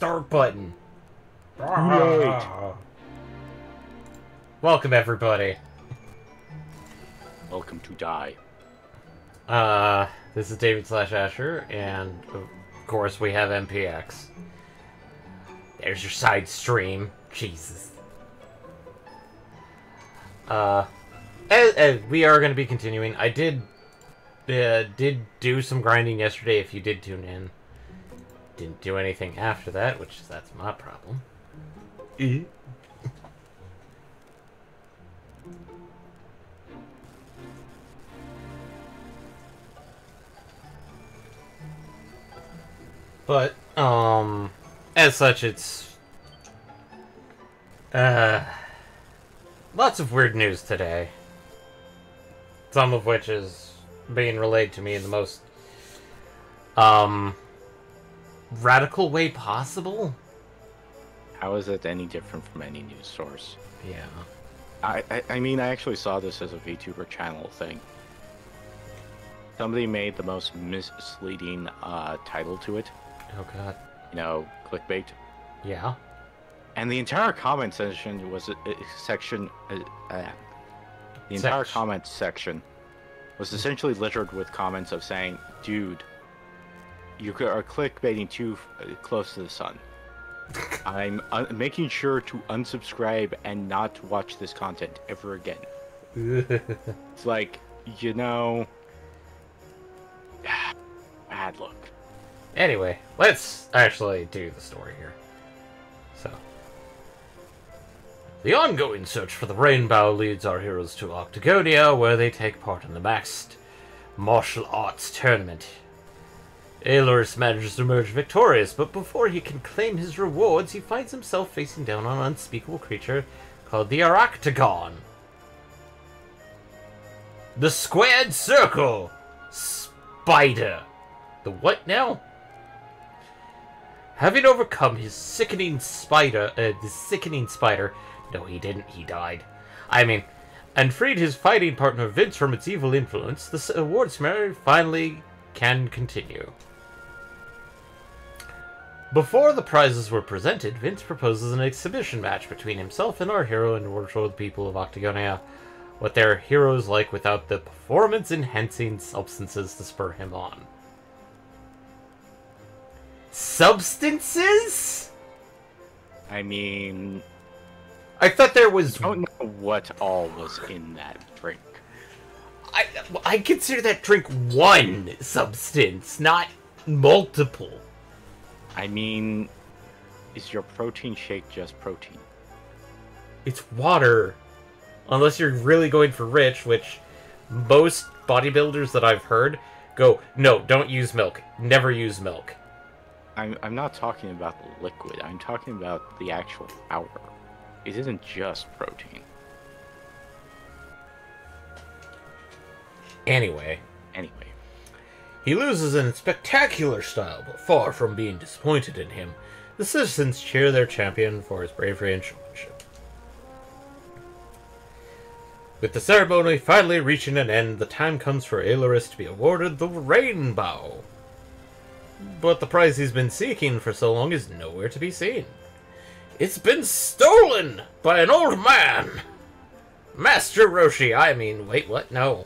start button. Right. Welcome, everybody. Welcome to die. This is David / Asher, and of course we have MPX. There's your side stream. Jesus. We are going to be continuing. I did do some grinding yesterday, if you did tune in. Didn't do anything after that, that's my problem. But, as such, it's, lots of weird news today. Some of which is being relayed to me in the most, radical way possible. How is it any different from any news source? Yeah. I mean, I actually saw this as a VTuber channel thing. Somebody made the most misleading title to it. Oh god. You know, clickbait. Yeah. And the entire comment section was comment section was essentially littered with comments of saying, "Dude, you are clickbaiting too close to the sun. I'm making sure to unsubscribe and not watch this content ever again." It's like, you know, bad look. Anyway, let's actually do the story here. So, the ongoing search for the Rainbow leads our heroes to Octagonia, where they take part in the Maxed Martial Arts Tournament. Aelurus manages to emerge victorious, but before he can claim his rewards, he finds himself facing down on an unspeakable creature called the Aractagon. The Squared Circle Spider. The what now? Having overcome his sickening spider, no he didn't, he died. And freed his fighting partner Vince from its evil influence, the award ceremony finally can continue. Before the prizes were presented, Vince proposes an exhibition match between himself and our hero in order to show the people of Octagonia what their heroes like without the performance-enhancing substances to spur him on. Substances? I mean, I thought there was... I don't know what all was in that drink. I consider that drink one substance, not multiple. I mean, is your protein shake just protein? It's water. Unless you're really going for rich, which most bodybuilders that I've heard go, no, don't use milk. Never use milk. I'm not talking about the liquid. I'm talking about the actual powder. It isn't just protein. Anyway. He loses in spectacular style, but far from being disappointed in him, the citizens cheer their champion for his bravery and showmanship. With the ceremony finally reaching an end, the time comes for Aelurus to be awarded the Rainbow. But the prize he's been seeking for so long is nowhere to be seen. It's been stolen by an old man! Master Roshi, wait, what? No.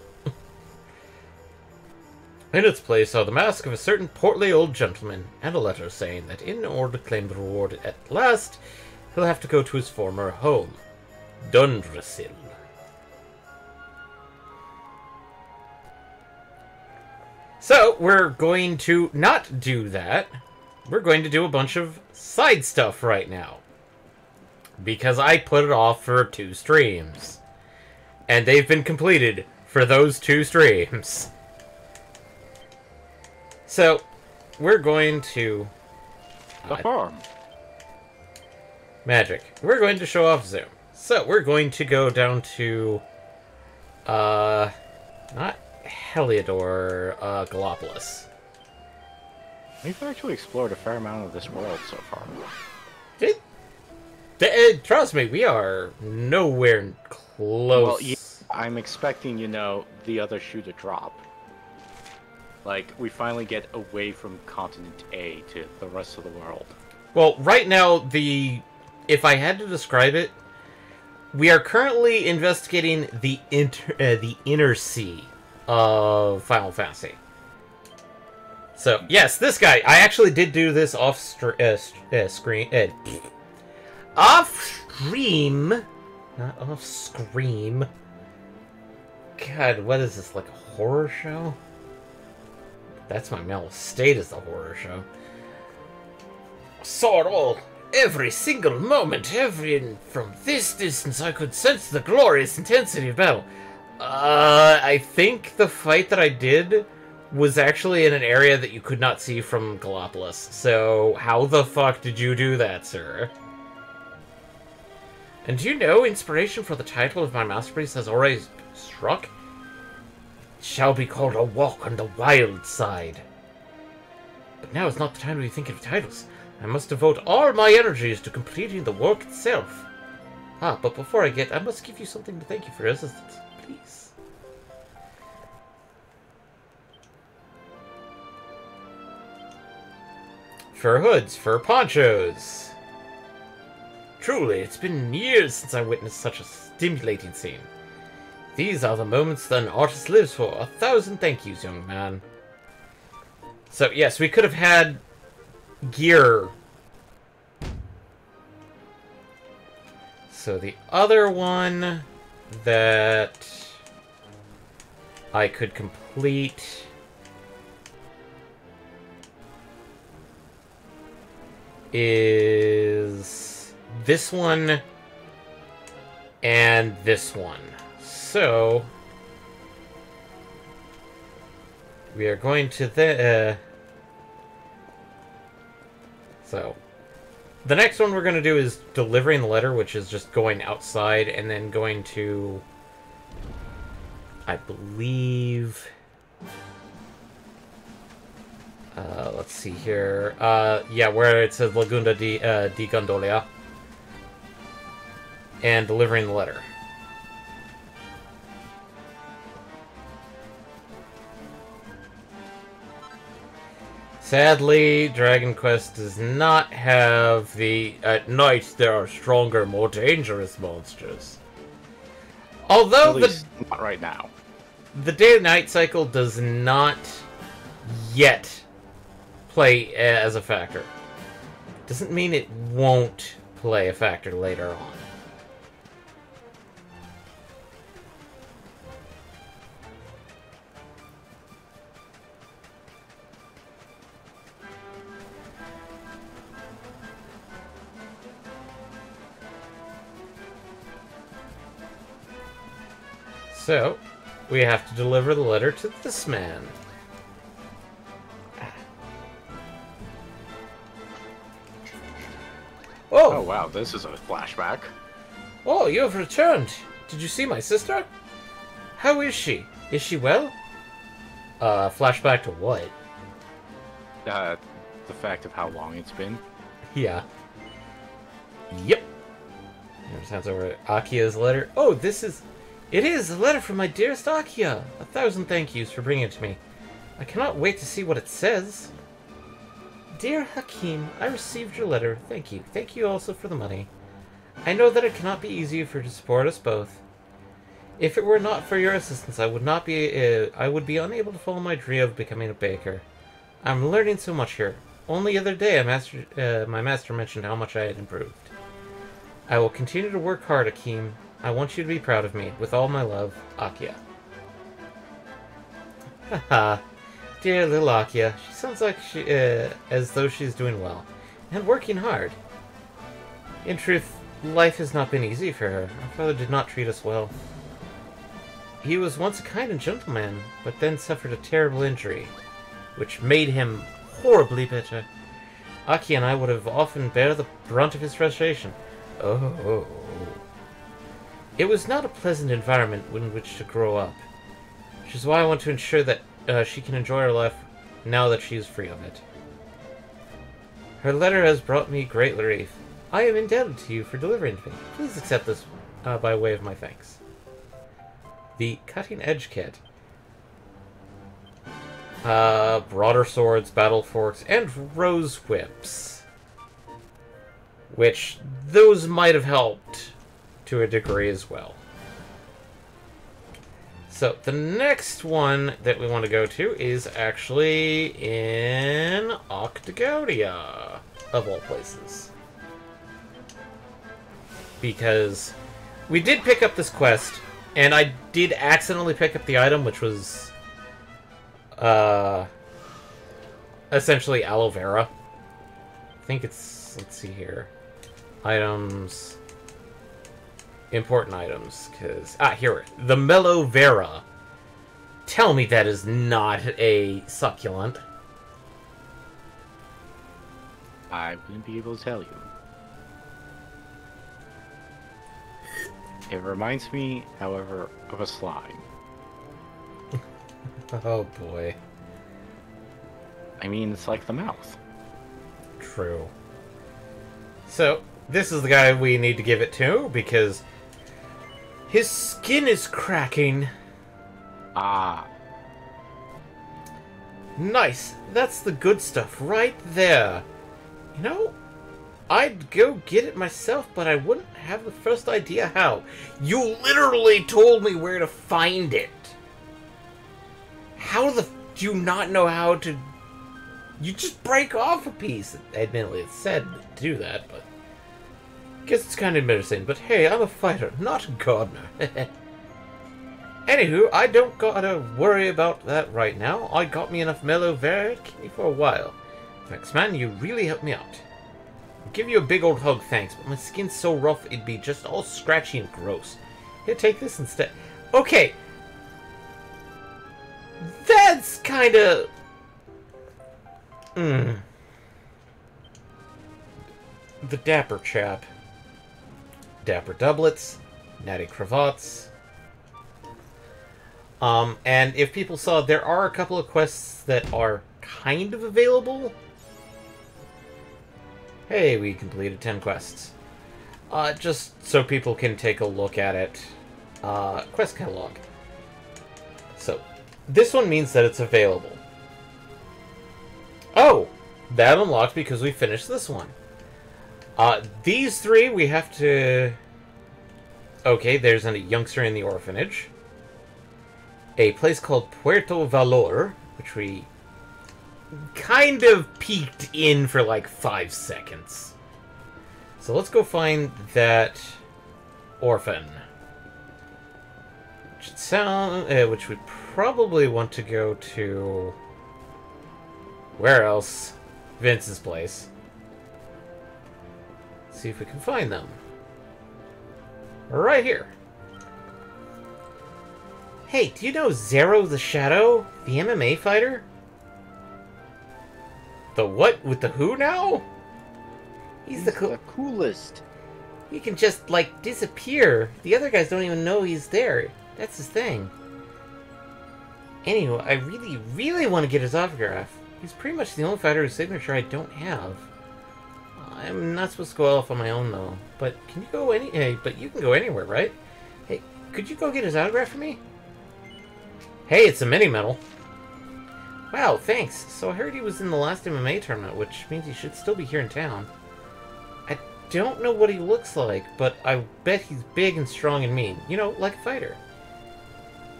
In its place are the mask of a certain portly old gentleman, and a letter saying that in order to claim the reward at last, he'll have to go to his former home, Dundrasil. So, we're going to not do that. We're going to do a bunch of side stuff right now. Because I put it off for 2 streams. And they've been completed for those 2 streams. So, we're going to... the farm. Magic. We're going to show off Zoom. So, we're going to go down to... not Heliodor, Gallopolis. We've actually explored a fair amount of this world so far. Trust me, we are nowhere close. Well, yeah, I'm expecting, you know, the other shoe to drop. Like, we finally get away from continent A to the rest of the world. Well, right now, if I had to describe it, we are currently investigating the inner sea of Final Fantasy. So, yes, this guy. I actually did do this off screen. Off stream. Not off scream. God, what is this, like a horror show? That's my mental state, is the horror show. Saw it all. Every single moment, from this distance, I could sense the glorious intensity of battle. I think the fight that I did was actually in an area that you could not see from Gallipolis. So, how the fuck did you do that, sir? And do you know, inspiration for the title of my masterpiece has already struck? It shall be called A Walk on the Wild Side. But now is not the time to be thinking of titles. I must devote all my energies to completing the work itself. Ah, but before I must give you something to thank you for your assistance. Please. Fur hoods, fur ponchos. Truly, it's been years since I witnessed such a stimulating scene. These are the moments that an artist lives for. 1,000 thank yous, young man. So, yes, we could have had gear. So the other one that I could complete is this one and this one. So we are going to so the next one we're going to do is delivering the letter, which is just going outside and then going to, I believe, let's see here, yeah, where it says Laguna di Gondolia, and delivering the letter. Sadly, Dragon Quest does not have the at night there are stronger, more dangerous monsters. Although not right now. The day-night cycle does not yet play as a factor. Doesn't mean it won't play a factor later on. So, we have to deliver the letter to this man. Oh wow, this is a flashback. Oh, you have returned. Did you see my sister? How is she? Is she well? Flashback to what? The fact of how long it's been. Yeah. Yep. Here's hands over Akia's letter. Oh, it is a letter from my dearest Akia. 1,000 thank yous for bringing it to me. I cannot wait to see what it says. Dear Hakim, I received your letter. Thank you. Thank you also for the money. I know that it cannot be easy for you to support us both. If it were not for your assistance, I would be unable to follow my dream of becoming a baker. I'm learning so much here. Only the other day, my master mentioned how much I had improved. I will continue to work hard, Hakim. I want you to be proud of me. With all my love, Akia. Haha. Dear little Akia. She sounds like as though she's doing well. And working hard. In truth, life has not been easy for her. Our father did not treat us well. He was once a kind and gentle man, but then suffered a terrible injury, which made him horribly bitter. Aki and I would have often bear the brunt of his frustration. Oh. It was not a pleasant environment in which to grow up, which is why I want to ensure that she can enjoy her life now that she is free of it. Her letter has brought me great relief. I am indebted to you for delivering to me. Please accept this by way of my thanks. The Cutting Edge Kit. Broader swords, battle forks, and rose whips. which those might have helped to a degree as well. So, the next one that we want to go to is actually in Octagonia, of all places. Because we did pick up this quest, and I did accidentally pick up the item, which was essentially aloe vera. I think it's, let's see here, items... important items, because... Ah, here, the Mellow Vera. Tell me that is not a succulent. I wouldn't be able to tell you. It reminds me, however, of a slime. Oh boy. I mean, it's like the mouth. True. So, this is the guy we need to give it to, because his skin is cracking. Ah. Nice. That's the good stuff right there. You know, I'd go get it myself, but I wouldn't have the first idea how. You literally told me where to find it. How the do you not know how to... You just break off a piece. Admittedly, it's sad to do that, but... Guess it's kind of embarrassing, but hey, I'm a fighter, not a gardener. Anywho, I don't gotta worry about that right now. I got me enough mellow vera to keep me for a while. Thanks, man, you really helped me out. I'll give you a big old hug, thanks, but my skin's so rough it'd be just all scratchy and gross. Here, take this instead. Okay. That's kinda... The dapper chap. Dapper doublets, natty cravats. And if people saw, there are a couple of quests that are kind of available. Hey, we completed 10 quests. Just so people can take a look at it. Quest catalog. So, this one means that it's available. Oh! That unlocked because we finished this one. These three we have to... Okay, there's a youngster in the orphanage. A place called Puerto Valor, which we kind of peeked in for like 5 seconds. So let's go find that orphan. Which we probably want to go to... Where else? Vince's place. See if we can find them. Right here. Hey, do you know Zero the Shadow? The MMA fighter? The what? With the who now? He's the coolest. He can just, like, disappear. The other guys don't even know he's there. That's his thing. Anyway, I really, really want to get his autograph. He's pretty much the only fighter whose signature I don't have. I'm not supposed to go off on my own, though. But can you go Hey, but you can go anywhere, right? Hey, could you go get his autograph for me? Hey, it's a mini-medal. Wow, thanks. So I heard he was in the last MMA tournament, which means he should still be here in town. I don't know what he looks like, but I bet he's big and strong and mean. You know, like a fighter.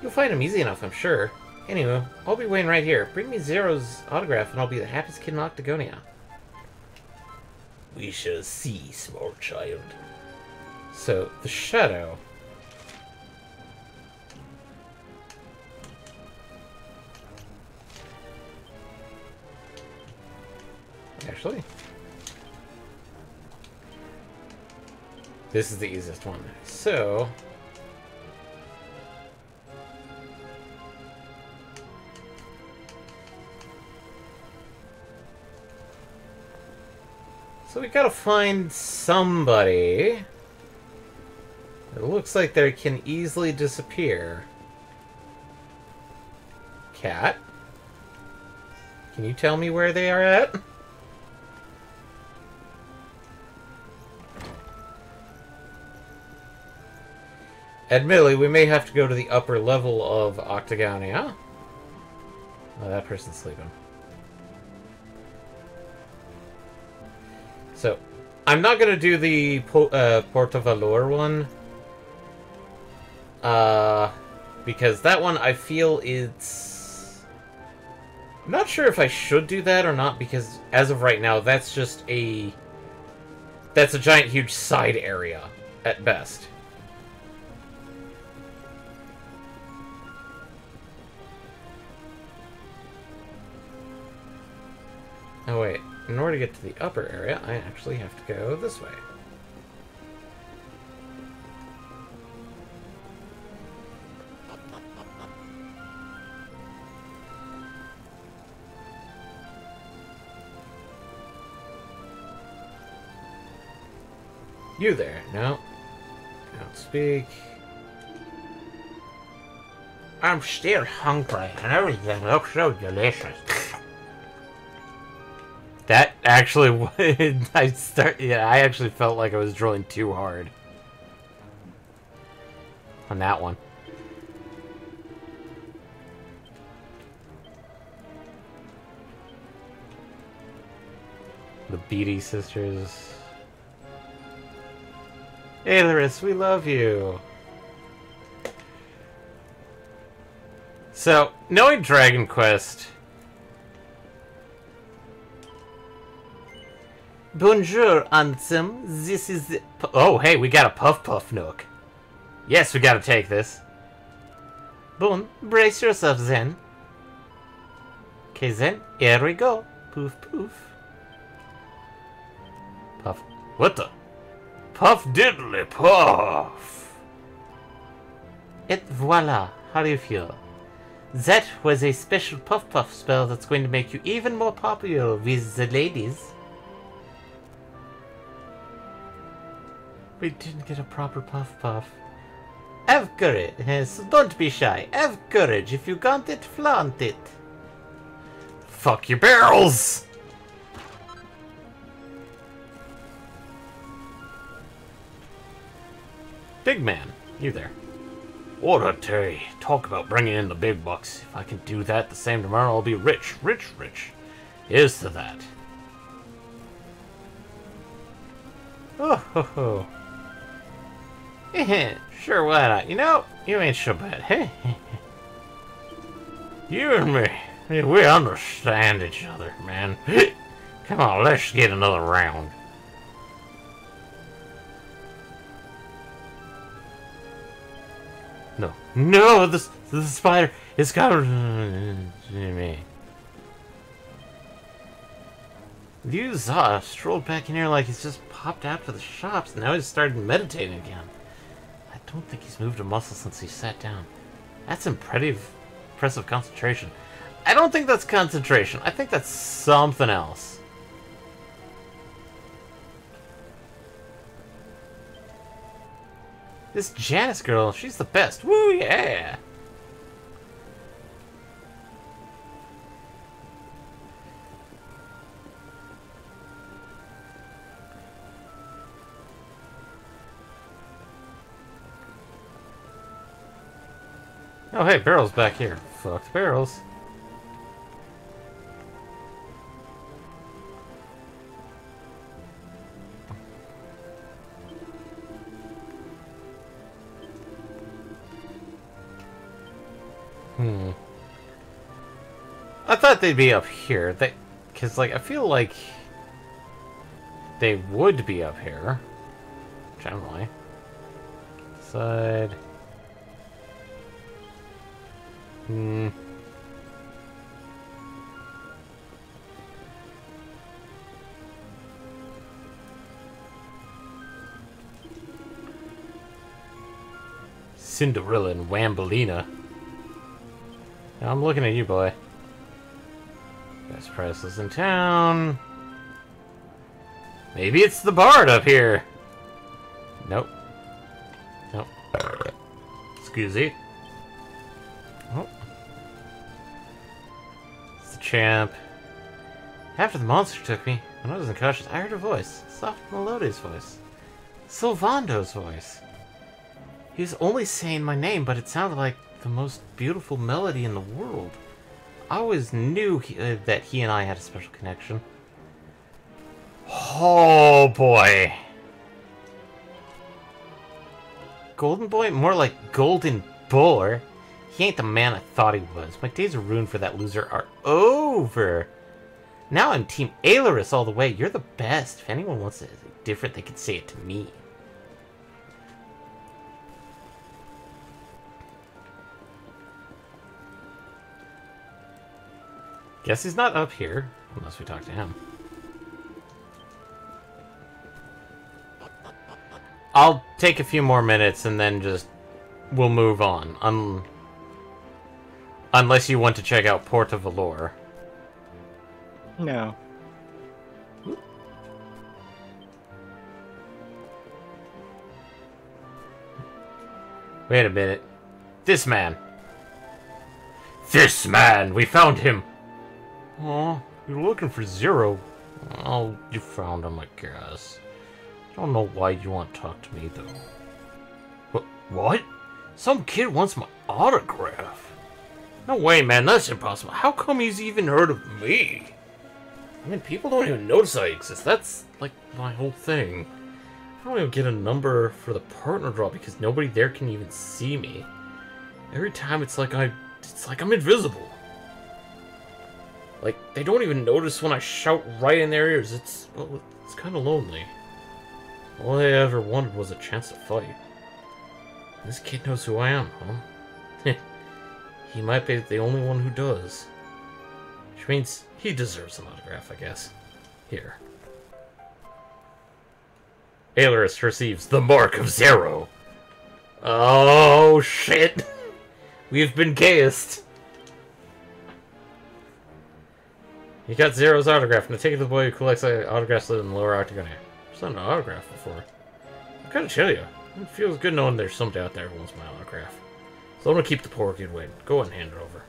You'll find him easy enough, I'm sure. Anyway, I'll be waiting right here. Bring me Zero's autograph and I'll be the happiest kid in Octagonia. We shall see, small child. So, the Shadow. Actually, this is the easiest one. So, we gotta find somebody that looks like they can easily disappear. Cat? Can you tell me where they are at? Admittedly, we may have to go to the upper level of Octagonia. Oh, that person's sleeping. So, I'm not gonna do the Porta Valor one. Because that one I feel it's... I'm not sure if I should do that or not, because as of right now, that's just a... That's a giant, huge side area, at best. Oh wait, in order to get to the upper area, I actually have to go this way. You there? No. Don't speak. I'm still hungry, and everything looks so delicious. That actually would... I actually felt like I was drilling too hard. On that one. The Beatty sisters. Ailerus, we love you! So, knowing Dragon Quest... Bonjour, Ansem. This is the... Oh, hey, we got a Puff Puff Nook. Yes, we gotta take this. Boom, brace yourself, then. Okay, then, here we go. Poof, poof. Puff. What the? Puff diddly puff! Et voila, how do you feel? That was a special Puff Puff spell that's going to make you even more popular with the ladies. We didn't get a proper Puff Puff. Have courage, so don't be shy. Have courage, if you got it, flaunt it. Fuck your barrels! Big man, you there. What a day. Talk about bringing in the big bucks. If I can do that the same tomorrow, I'll be rich, rich, rich. Here's to that. Oh, ho, ho. Sure, why not? You know, you ain't so bad. You and me, we understand each other, man. Come on, let's get another round. No. No! The spider is coming to me. Liu Za strolled back in here like he's just popped out to the shops, and now he's started meditating again. I don't think he's moved a muscle since he sat down. That's impressive concentration. I don't think that's concentration. I think that's something else. This Janice girl, she's the best. Woo, yeah! Oh, hey, Barrel's back here. Fuck the Barrels. I thought they'd be up here. Because, like, I feel like they would be up here. Generally. Side. Cinderella and Wambolina. Now I'm looking at you, boy. Best prices in town. Maybe it's the Bard up here. Nope. Nope. Excuse me. Oh. It's the champ. After the monster took me, when I was unconscious, I heard a voice. Soft melodious voice. Sylvando's voice. He was only saying my name, but it sounded like the most beautiful melody in the world. I always knew that he and I had a special connection. Oh, boy. Golden boy? More like golden boar. He ain't the man I thought he was. My days of ruin for that loser are over. Now I'm Team Ailerus all the way. You're the best. If anyone wants it different, they can say it to me. Guess he's not up here, unless we talk to him. I'll take a few more minutes and then just... we'll move on. Unless you want to check out Port of Valor. No. Wait a minute. This man! This man! We found him! Oh, you're looking for Zero. Oh, you found him, I guess. Don't know why you want to talk to me, though. What? Some kid wants my autograph? No way, man, that's impossible. How come he's even heard of me? I mean, people don't even notice I exist. That's, like, my whole thing. I don't even get a number for the partner draw because nobody there can even see me. Every time it's like I'm invisible. Like, they don't even notice when I shout right in their ears. It's kind of lonely. All I ever wanted was a chance to fight. This kid knows who I am, huh? He might be the only one who does. Which means he deserves an autograph, I guess. Here. Ailerus receives the Mark of Zero. Oh, shit. We've been gayest. You got Zero's autograph. Now take it to the boy who collects autographs in the lower octagon here. There's not an autograph before. I gotta tell you, it feels good knowing there's somebody out there who wants my autograph. So I'm gonna keep the poor kid waiting. Go ahead and hand it over.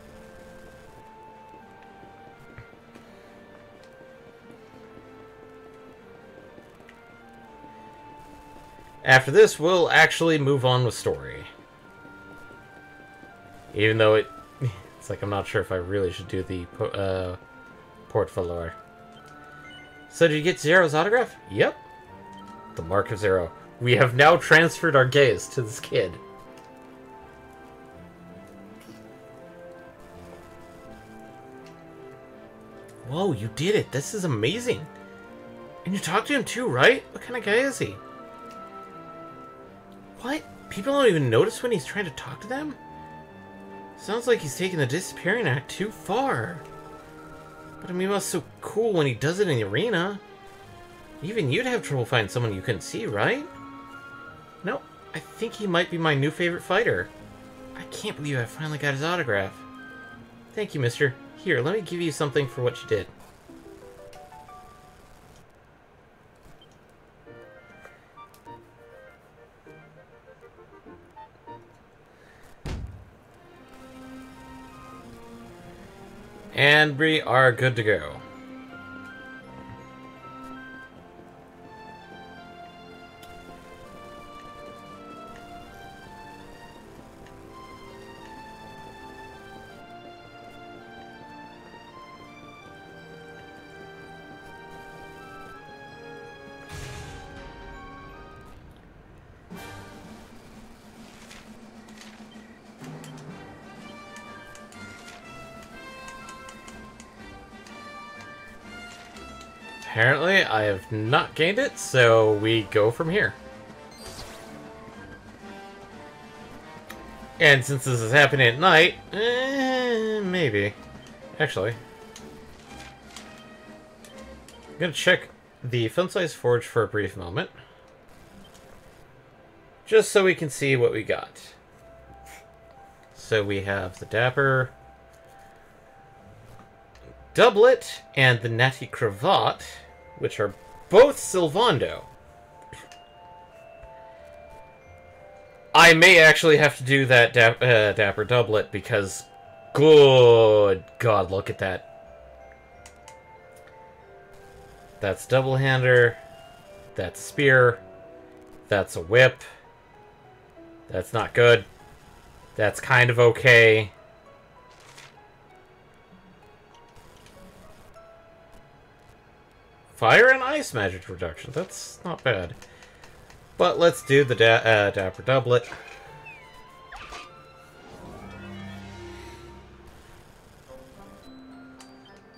After this, we'll actually move on with story. Even though it's like I'm not sure if I really should do the Port Valor. So did you get Zero's autograph? Yep. The Mark of Zero. We have now transferred our gaze to this kid. Whoa, you did it. This is amazing. And you talked to him too, right? What kind of guy is he? What? People don't even notice when he's trying to talk to them? Sounds like he's taking the disappearing act too far. But I mean, what's so cool when he does it in the arena? Even you'd have trouble finding someone you couldn't see, right? No, I think he might be my new favorite fighter. I can't believe I finally got his autograph. Thank you, mister. Here, let me give you something for what you did. And we are good to go. Apparently, I have not gained it, so we go from here. And since this is happening at night, maybe. Actually, I'm gonna check the fun-size forge for a brief moment. Just so we can see what we got. So we have the Dapper Doublet and the Natty Cravat, which are both Sylvando. I may actually have to do that Dapper Doublet because, good God, look at that. That's Double-hander, that's Spear, that's a Whip, that's not good, that's kind of okay. fire and ice magic reduction. That's not bad. But let's do the Dapper Doublet.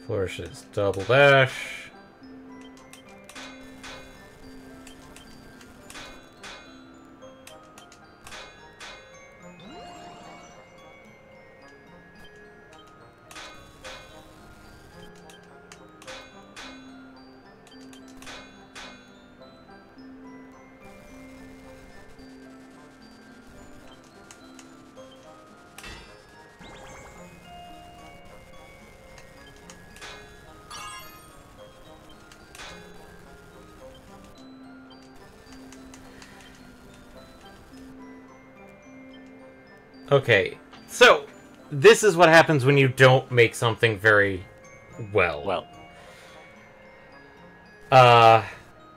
Flourishes Double Dash. Okay, so this is what happens when you don't make something very well.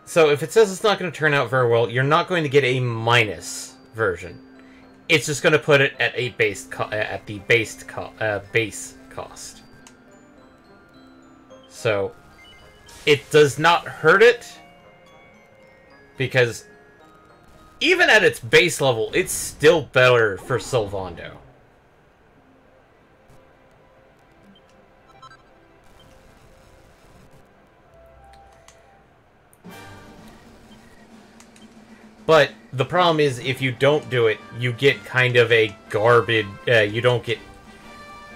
So if it says it's not going to turn out very well, you're not going to get a minus version. It's just going to put it at a base base cost. So it does not hurt it because even at its base level, it's still better for Sylvando. But the problem is, if you don't do it, you get kind of a garbage... you don't get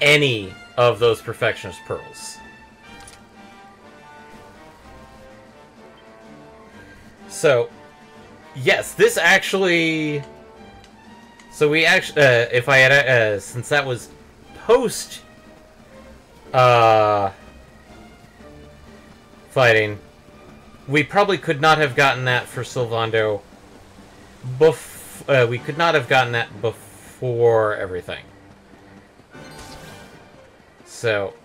any of those Perfectionist Pearls. So... yes, this actually... so we actually... if I had... since that was post... fighting, we probably could not have gotten that for Sylvando... we could not have gotten that before everything. So...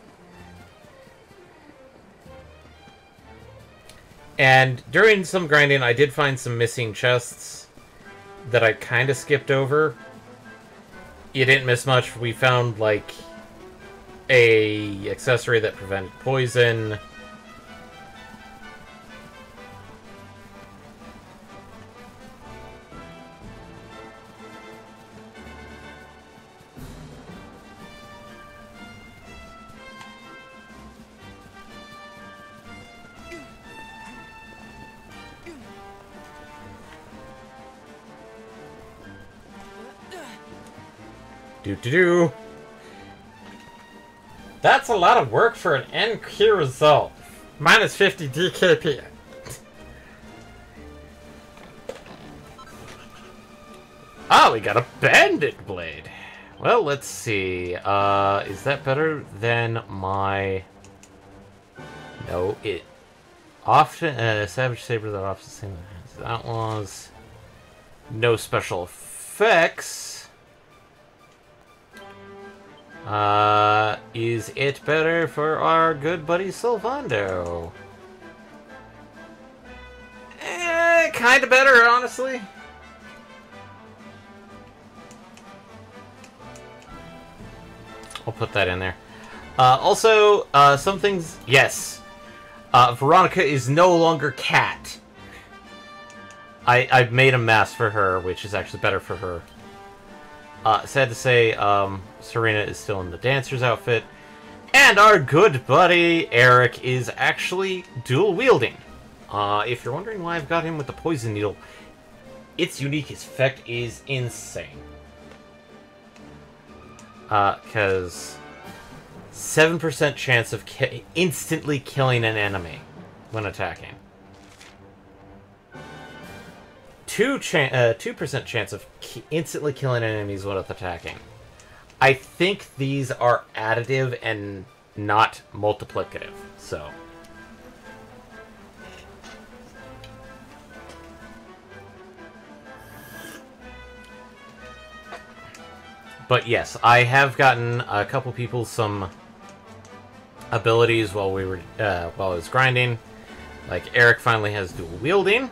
and during some grinding, I did find some missing chests that I kind of skipped over. You didn't miss much. We found, like, a accessory that prevented poison. Do-do-do. That's a lot of work for an NQ result. Minus 50 DKP. Oh, we got a bandit blade. Well, let's see. Is that better than my... no, it... often... Savage Saber that offers the same as Outlaws. No special effects. Is it better for our good buddy Sylvando? Kinda better, honestly. I'll put that in there. Also, some things... yes. Veronica is no longer Cat. I've made a mask for her, which is actually better for her. Sad to say, Serena is still in the dancer's outfit. And our good buddy, Eric, is actually dual-wielding. If you're wondering why I've got him with the poison needle, its unique effect is insane. Because 7% chance of instantly killing an enemy when attacking. 2% chance of instantly killing enemies when attacking. I think these are additive and not multiplicative, so... but yes, I have gotten a couple people some abilities while we were while I was grinding. Like Eric finally has dual wielding.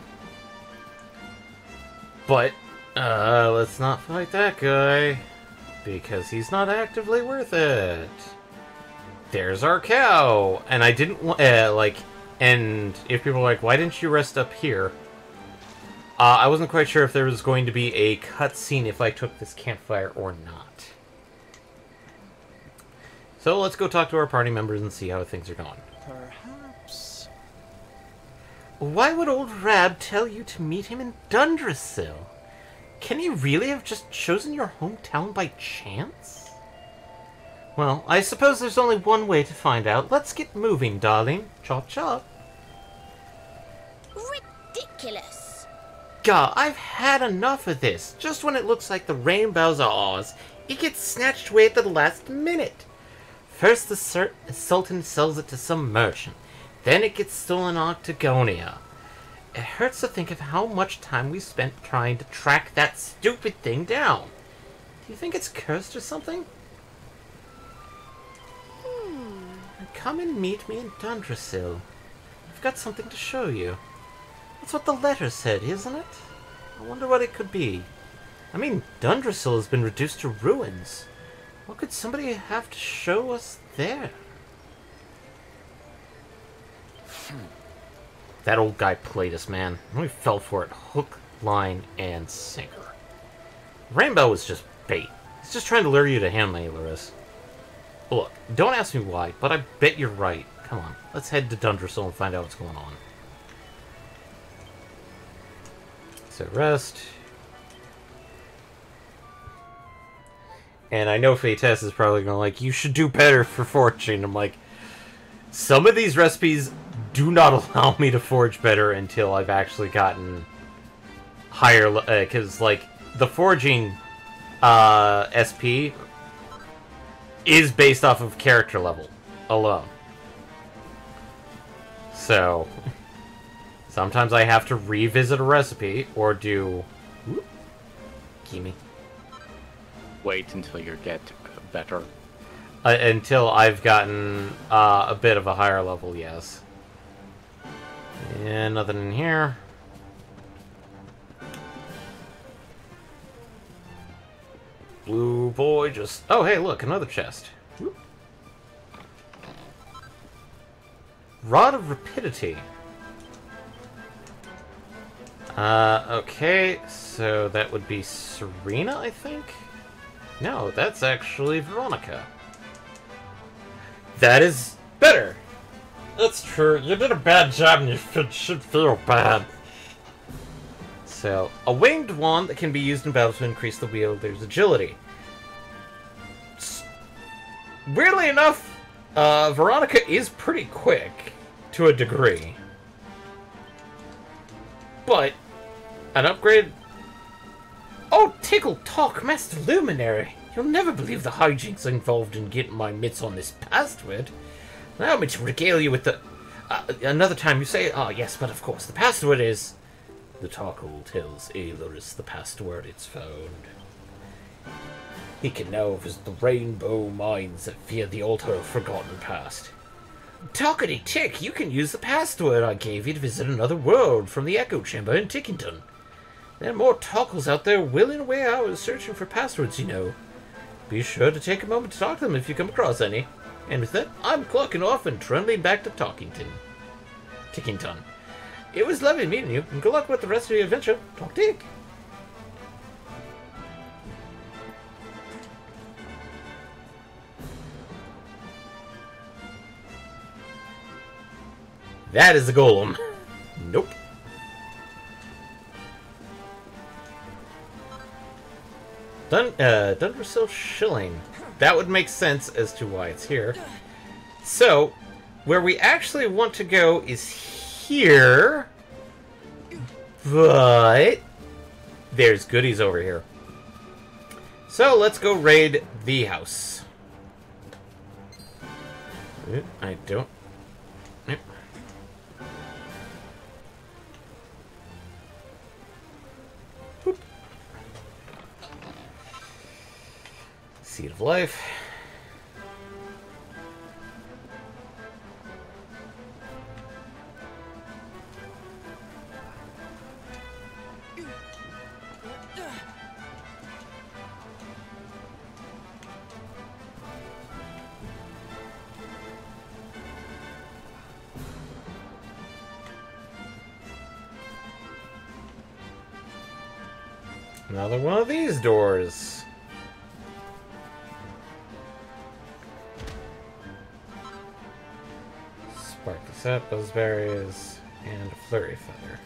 But let's not fight that guy because he's not actively worth it. There's our cow, and I didn't like And if people are like, why didn't you rest up here? I wasn't quite sure if there was going to be a cutscene if I took this campfire or not. So let's go talk to our party members and see how things are going. Perhaps. Why would old Rab tell you to meet him in Dundrasil? Can he really have just chosen your hometown by chance? Well, I suppose there's only one way to find out. Let's get moving, darling. Chop chop. Ridiculous. God, I've had enough of this. Just when it looks like the rainbows are ours, it gets snatched away at the last minute. First the Sultan sells it to some merchant. Then it gets stolen on Octagonia. It hurts to think of how much time we spent trying to track that stupid thing down. Do you think it's cursed or something? Come and meet me in Dundrasil. I've got something to show you. That's what the letter said, isn't it? I wonder what it could be. I mean, Dundrasil has been reduced to ruins. What could somebody have to show us there? That old guy played us, man. We fell for it hook, line, and sinker. Rainbow was just bait. He's just trying to lure you to him, Ailerus. Look, don't ask me why, but I bet you're right. Come on, let's head to Dundrasil and find out what's going on. So rest. And I know Fates is probably going to like, you should do better for foraging. I'm like, some of these recipes do not allow me to forage better until I've actually gotten higher, because like the foraging SP is based off of character level alone. So sometimes I have to revisit a recipe or do gimme. Wait until you get better. Until I've gotten a bit of a higher level, yes. And nothing in here. Blue boy just... Oh, hey, look, another chest. Whoop. Rod of Rapidity. Okay, so that would be Serena, I think? No, that's actually Veronica. That is better. That's true. You did a bad job and you should feel bad. So, a winged wand that can be used in battle to increase the wielder's agility. Weirdly enough, Veronica is pretty quick, to a degree. But, an upgrade... Oh, Tickle Talk, Master Luminary! You'll never believe the hijinks involved in getting my mitts on this password. Allow me to regale you with the... another time you say... Oh, yes, but of course, the password is... The Talkle tells Ailerus the password it's found. He can now visit the rainbow mines that fear the altar of forgotten past. Talkity Tick, you can use the password I gave you to visit another world from the Echo Chamber in Tickington. There are more Talkles out there willing away hours searching for passwords, you know. Be sure to take a moment to talk to them if you come across any. And with that, I'm clocking off and trundling back to Tickington. It was lovely meeting you, and good luck with the rest of your adventure. Talk Tick! That is the golem. Nope. Dundrasil Shilling. That would make sense as to why it's here. So, where we actually want to go is here. But there's goodies over here. So, let's go raid the house. I don't... Seed of Life. Another one of these doors. Sparkly Set, Buzzberries, and a Flurry Feather.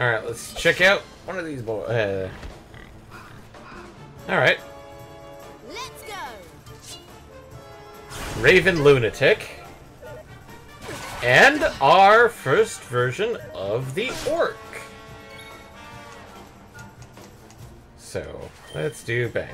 Alright, let's check out one of these boys. Alright. Let's go. Raven Lunatic. And our first version of the Orc. So, let's do bang.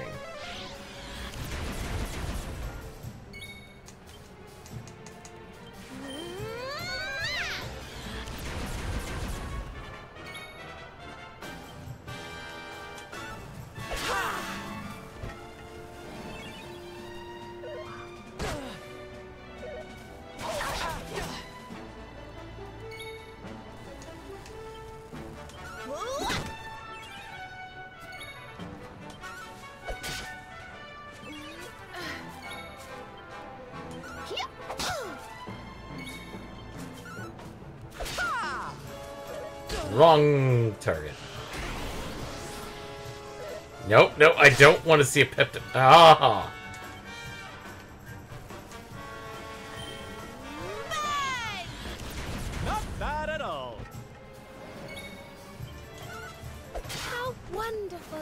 Wrong target. Nope, no, I don't want to see a peptide. Ah! Not bad at all. How wonderful.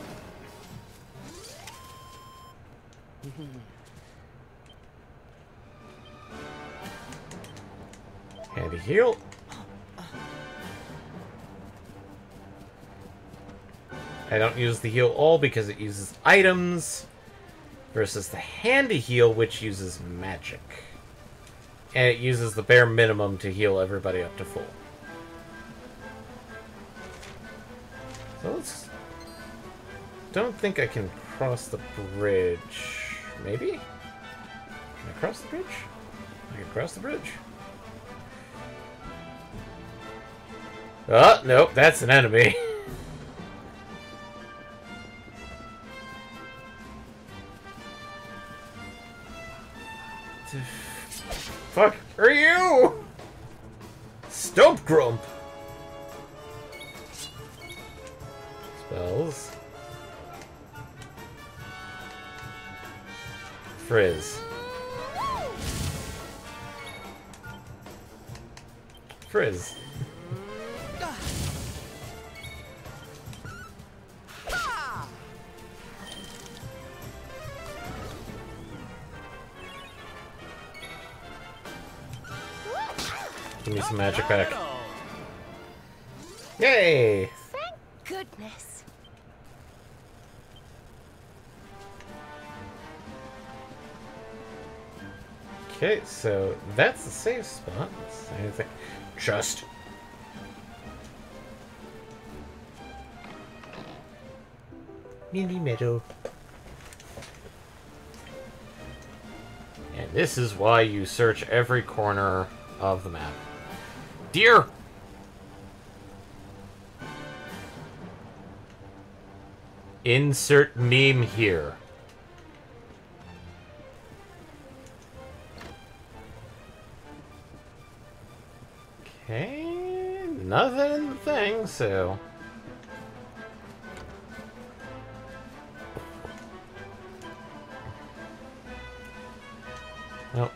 Handy heal. I don't use the heal all because it uses items versus the handy heal, which uses magic. And it uses the bare minimum to heal everybody up to full. So let's... Don't think I can cross the bridge. Maybe? Can I cross the bridge? I can cross the bridge. Oh, nope, that's an enemy. Fuck are you? Stump Grump. Spells. Frizz. Frizz. Give me some magic back. Yay! Thank goodness. Okay, so that's the safe spot. Anything? Just. Mini Meadow. And this is why you search every corner of the map. Deer! Insert meme here. Okay, nothing in the thing, so... Nope.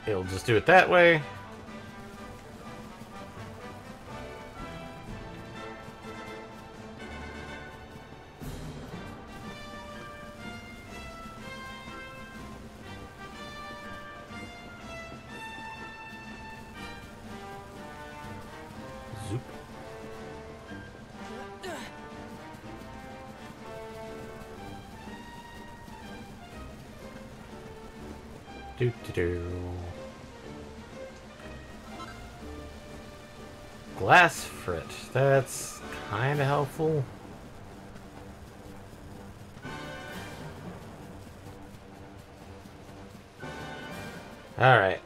It'll just do it that way. Zoop. Do-do-do. Glass frit. That's kind of helpful. Alright.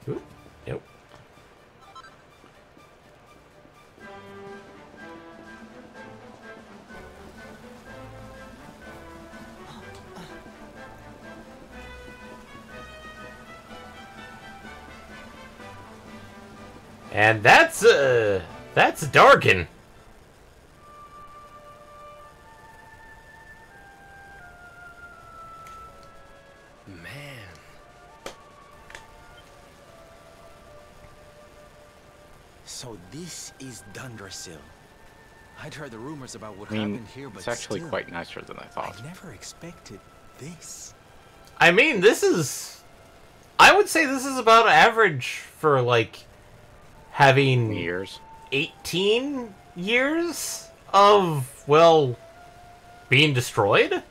Oop. Nope. And that's Dargan. Man. So this is Dundrasil. I'd heard the rumors about what I mean, happened here, but it's actually still, quite nicer than I thought. I never expected this. I mean, this is... I would say this is about average for, like, having... Years. 18 years of, well, being destroyed?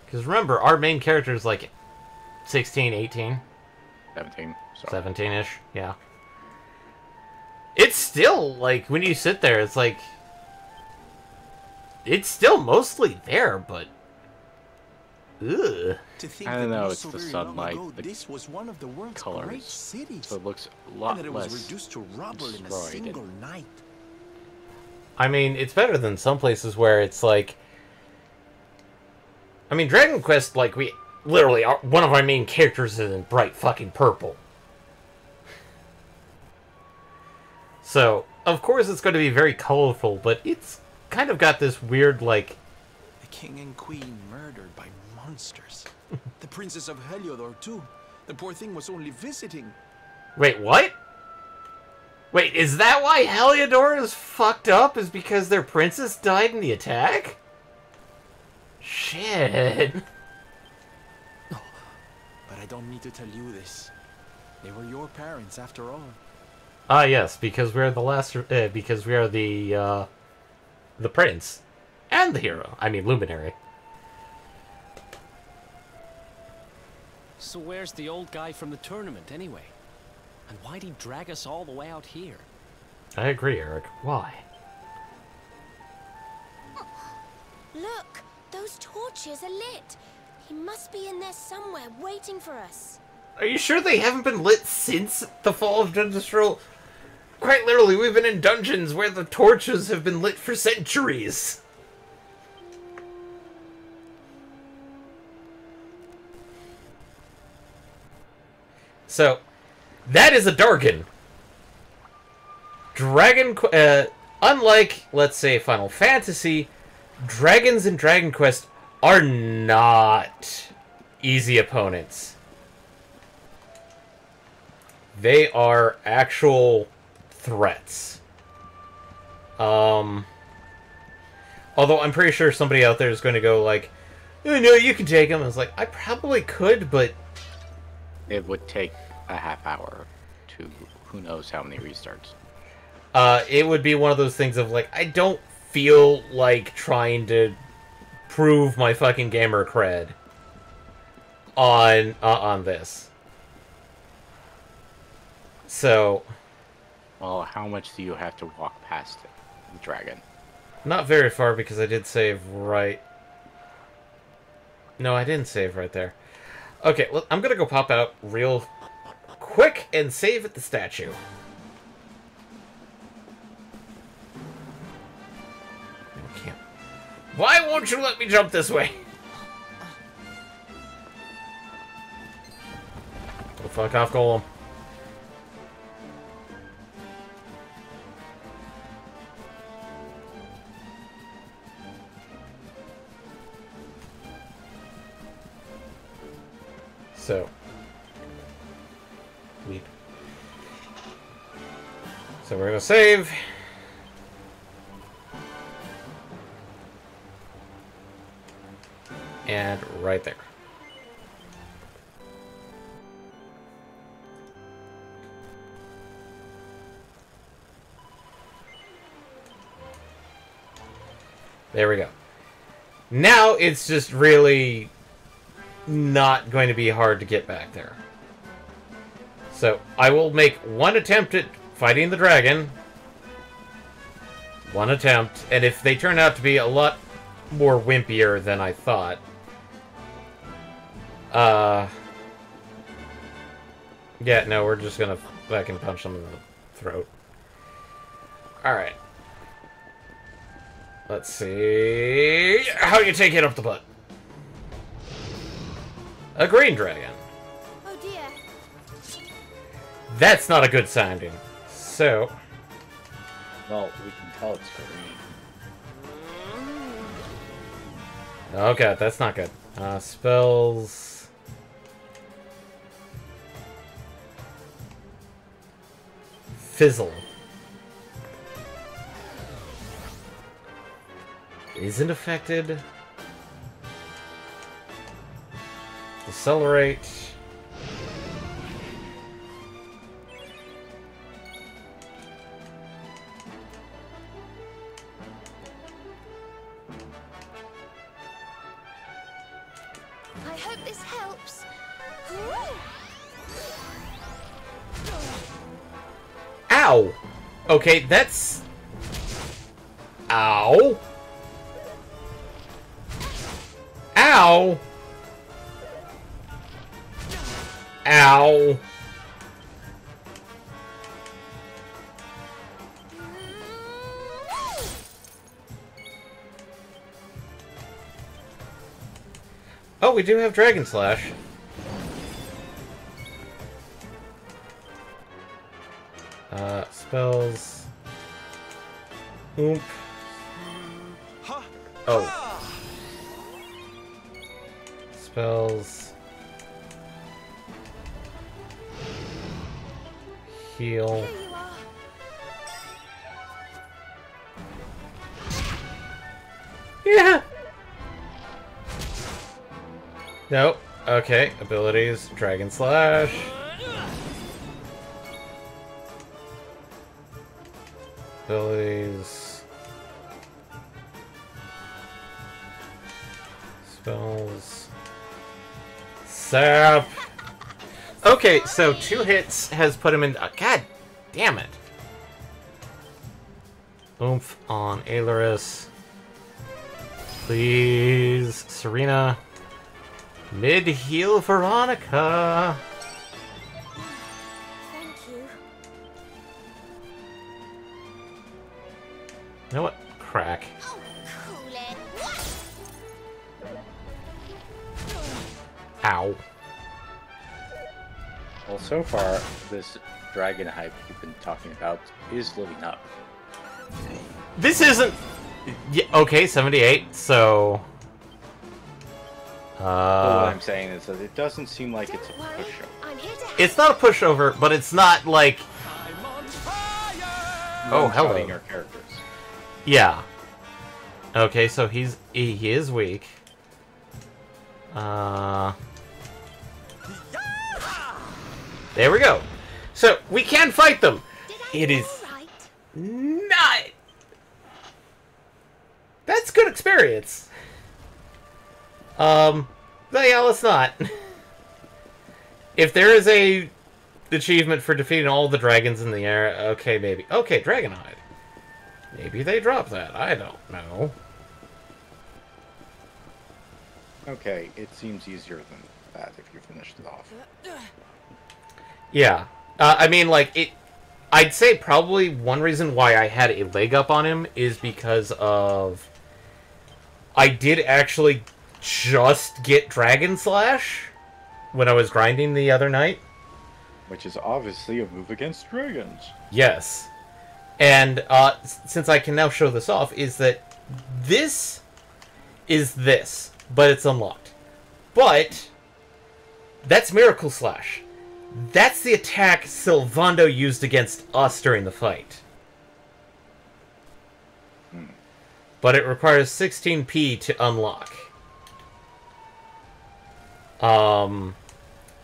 Because remember, our main character is, like, 16, 18? 17. So. 17-ish, yeah. It's still, like, when you sit there, it's like... It's still mostly there, but... Ugh. To think I don't that know, not it's so the very sunlight, long ago, the this was one of the world's great colors. cities. So it looks a And lot that it was less reduced to rubble in a destroyed single and- night. I mean, it's better than some places where it's like... I mean, Dragon Quest, like, we... Literally, one of our main characters is in bright fucking purple. So, of course it's going to be very colorful, but it's kind of got this weird, like... The king and queen murdered by monsters. The princess of Heliodor, too. The poor thing was only visiting. Wait, what? Wait, is that why Heliodor is fucked up? Is because their princess died in the attack? Shit. But I don't need to tell you this. They were your parents, after all. Ah, yes, because we're the last... because we are the prince. And the hero. I mean, luminary. So where's the old guy from the tournament, anyway? And why'd he drag us all the way out here? I agree, Eric. Why? Look, those torches are lit. He must be in there somewhere, waiting for us. Are you sure they haven't been lit since the fall of Dundrasil? Quite literally, we've been in dungeons where the torches have been lit for centuries. So, that is a Dargan. Unlike, let's say, Final Fantasy, dragons in Dragon Quest are not easy opponents. They are actual threats. Although I'm pretty sure somebody out there is going to go like, oh, no, you can take them. I was like, I probably could, but... It would take a half hour to who knows how many restarts. It would be one of those things of like, I don't feel like trying to prove my fucking gamer cred on this. So... Well, how much do you have to walk past it, the dragon? Not very far, because I did save right... No, I didn't save right there. Okay, look, I'm gonna go pop out real quick and save at the statue. I can't. Why won't you let me jump this way? Oh, fuck off, Golem. So, we're gonna save. And right there. There we go. Now it's just really not going to be hard to get back there. So, I will make one attempt at fighting the dragon. One attempt. And if they turn out to be a lot more wimpier than I thought... Yeah, no, we're just gonna fucking punch them in the throat. Alright. Let's see... How do you take it up the butt? A green dragon. Oh dear. That's not a good sounding. So... Well, we can tell it's green. Oh god, that's not good. Spells... Fizzle. Isn't affected. Decelerate. I hope this helps. Ow! Okay, that's... Ow! Ow! Ow! Oh, we do have Dragon Slash. Spells. Oomp. Oh. Spells. Heal. Here you are. Yeah! Nope. Okay. Abilities. Dragon Slash. Abilities. Spells. Sap. Okay, so 2 hits has put him in... God damn it. Oomph on Ailerus. Please, Serena. Mid-heal Veronica. Thank you. You know what? Crack. Oh, cool it. Ow. Well, so far, this dragon hype you've been talking about is living up. This isn't... Yeah, okay, 78, so... But what I'm saying is that it doesn't seem like it's a Don't worry. pushover. I'm here to help. It's not a pushover, but it's not like... Oh, hello. Shouting our characters. Yeah. Okay, so he is weak. There we go. So, we can fight them. Did I It do is all right? not... That's good experience. But yeah, let's not. If there is a achievement for defeating all the dragons in the air, okay, maybe. Okay, Dragonhide. Maybe they drop that. I don't know. Okay, it seems easier than that if you finished it off. Yeah. I mean, like, it... I'd say probably one reason why I had a leg up on him is because of... I did actually just get Dragon Slash when I was grinding the other night. Which is obviously a move against dragons. Yes. And since I can now show this off, is that this is this, but it's unlocked. But that's Miracle Slash. That's the attack Sylvando used against us during the fight. But it requires 16p to unlock.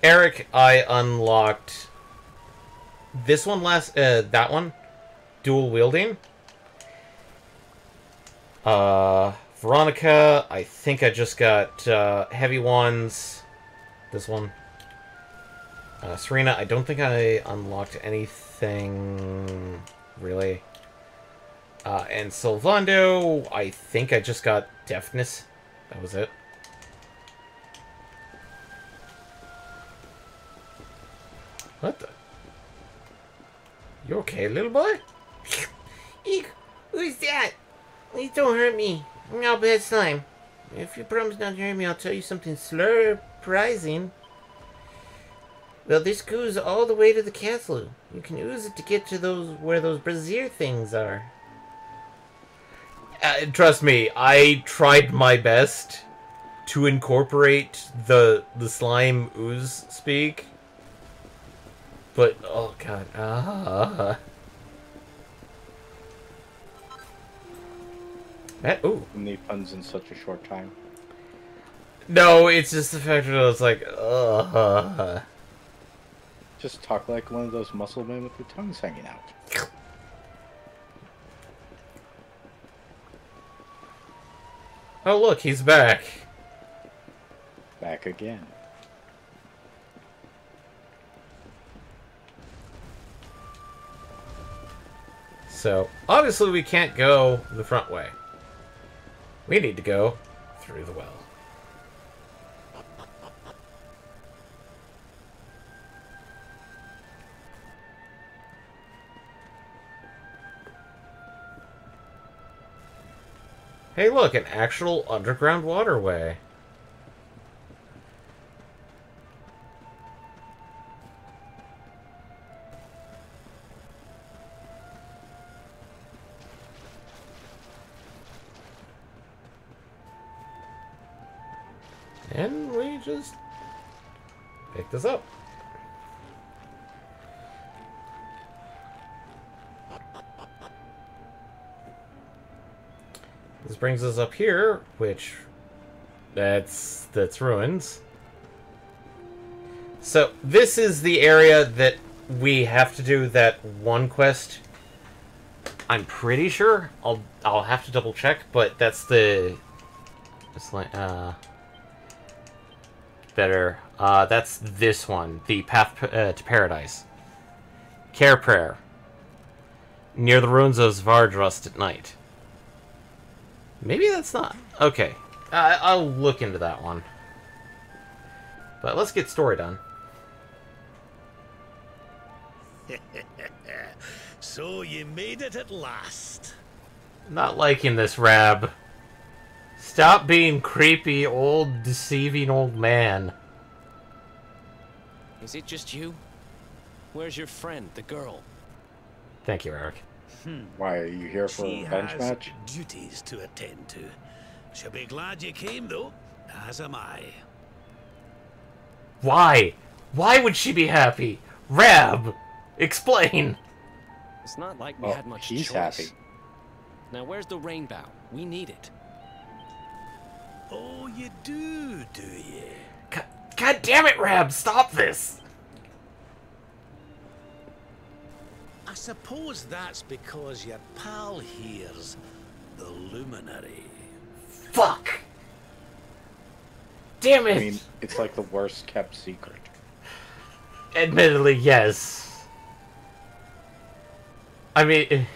Eric, I unlocked this one that one, dual wielding. Veronica, I think I just got heavy ones. This one. Serena, I don't think I unlocked anything really. And Sylvando, I think I just got deafness. That was it. What the? You okay, little boy? Eek, who's that? Please don't hurt me. I'll bet it's time. If you promise not to hurt me, I'll tell you something surprising. Well, this goes all the way to the castle. You can use it to get to where those brazier things are. Trust me, I tried my best to incorporate the slime ooze speak, but oh god, ooh. So many puns in such a short time. No, it's just the fact that I was like, Just talk like one of those muscle men with their tongues hanging out. Oh look, he's back. Back again. So, obviously we can't go the front way. We need to go through the well. Hey look, an actual underground waterway. And we just pick this up. This brings us up here, which that's ruins. So this is the area that we have to do that one quest. I'm pretty sure. I'll have to double check, but that's the it's like better. That's this one, the path to paradise. Care prayer. Near the ruins of Svardrust at night. Maybe that's not. Okay. I'll look into that one. But let's get story done. So you made it at last. Not liking this, Rab. Stop being creepy, old, deceiving old man. Is it just you? Where's your friend, the girl? Thank you, Eric. Why, are you here for She a bench has match? duties to attend to. She'll be glad you came, though, as am I. Why? Why would she be happy? Rab! Explain! It's not like we Oh, had much he's choice. happy. Now where's the rainbow? We need it. Oh, you do you? God damn it, Rab! Stop this! I suppose that's because your pal here's the luminary. Fuck! Damn it! I mean, it's like the worst kept secret. Admittedly, yes. I mean,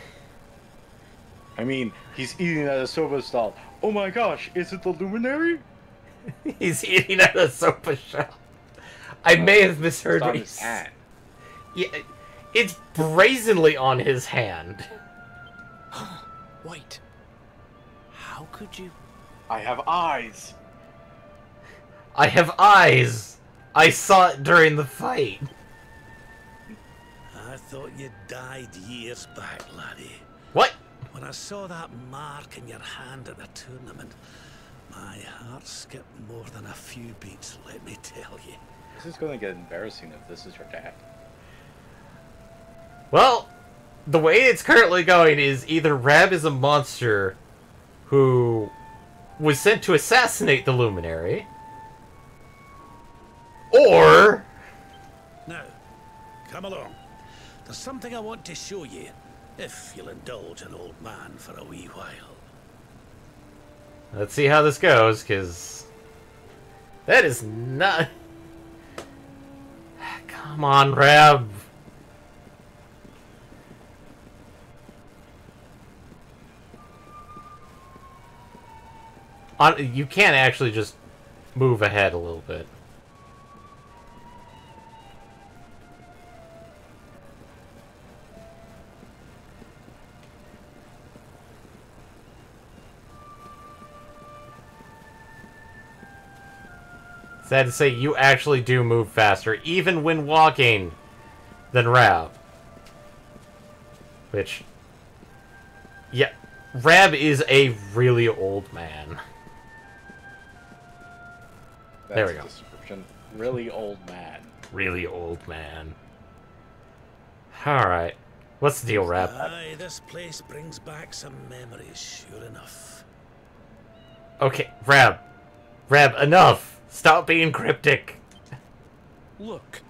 he's eating at a soba stall. Oh my gosh, is it the luminary? he's eating at a sofa shop. I may have misheard It's on what his he hand. Yeah, it's brazenly on his hand. Wait. How could you? I have eyes. I have eyes. I saw it during the fight. I thought you died years back, laddie. What? When I saw that mark in your hand at the tournament, my heart skipped more than a few beats, let me tell you. This is going to get embarrassing if this is your dad. Well, the way it's currently going is either Rab is a monster who was sent to assassinate the Luminary, or... Now, come along. There's something I want to show you, if you'll indulge an old man for a wee while. Let's see how this goes, because... that is not... Come on, Rab. You can't actually just move ahead a little bit. Sad to say, you actually do move faster, even when walking, than Rab. Which... yeah, Rab is a really old man. There we go. Description. Really old man. Really old man. Alright. What's the deal, Rab? Aye, this place brings back some memories, sure enough. Okay, Rab. Rab, enough! Stop being cryptic! Look,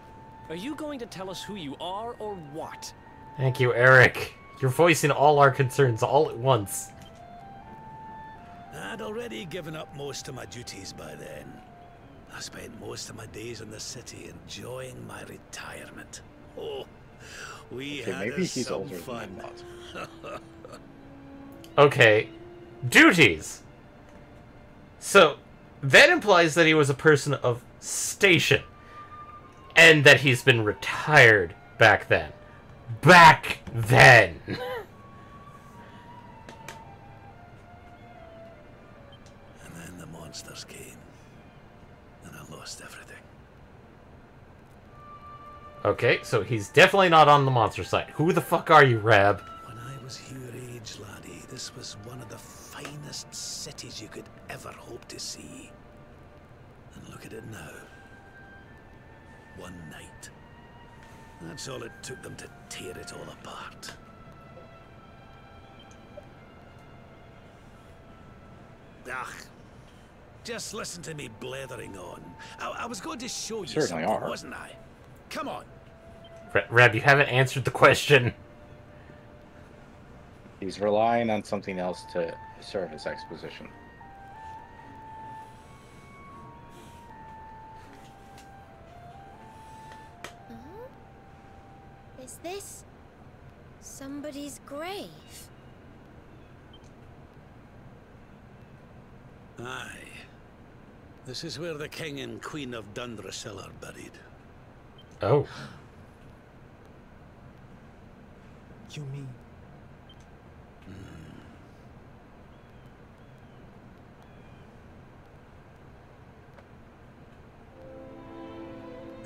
are you going to tell us who you are or what? Thank you, Eric. You're voicing all our concerns all at once. I'd already given up most of my duties by then. I spent most of my days in the city enjoying my retirement. Oh, we Okay, had maybe us he's some older fun. than I thought. Okay. Duties! So, that implies that he was a person of station. And that he's been retired back then. Back then! And then the monsters came, and I lost everything. Okay, so he's definitely not on the monster side. Who the fuck are you, Rab? When I was your age, laddie, this was one of the finest cities you could ever hope to see. And look at it now. One night. That's all it took them to tear it all apart. Ugh. Just listen to me blethering on. I was going to show you Certainly something, are. wasn't I? Come on. Rab, you haven't answered the question. He's relying on something else to serve as exposition. Is this somebody's grave? Aye. This is where the King and Queen of Dundrasil are buried. Oh. You mean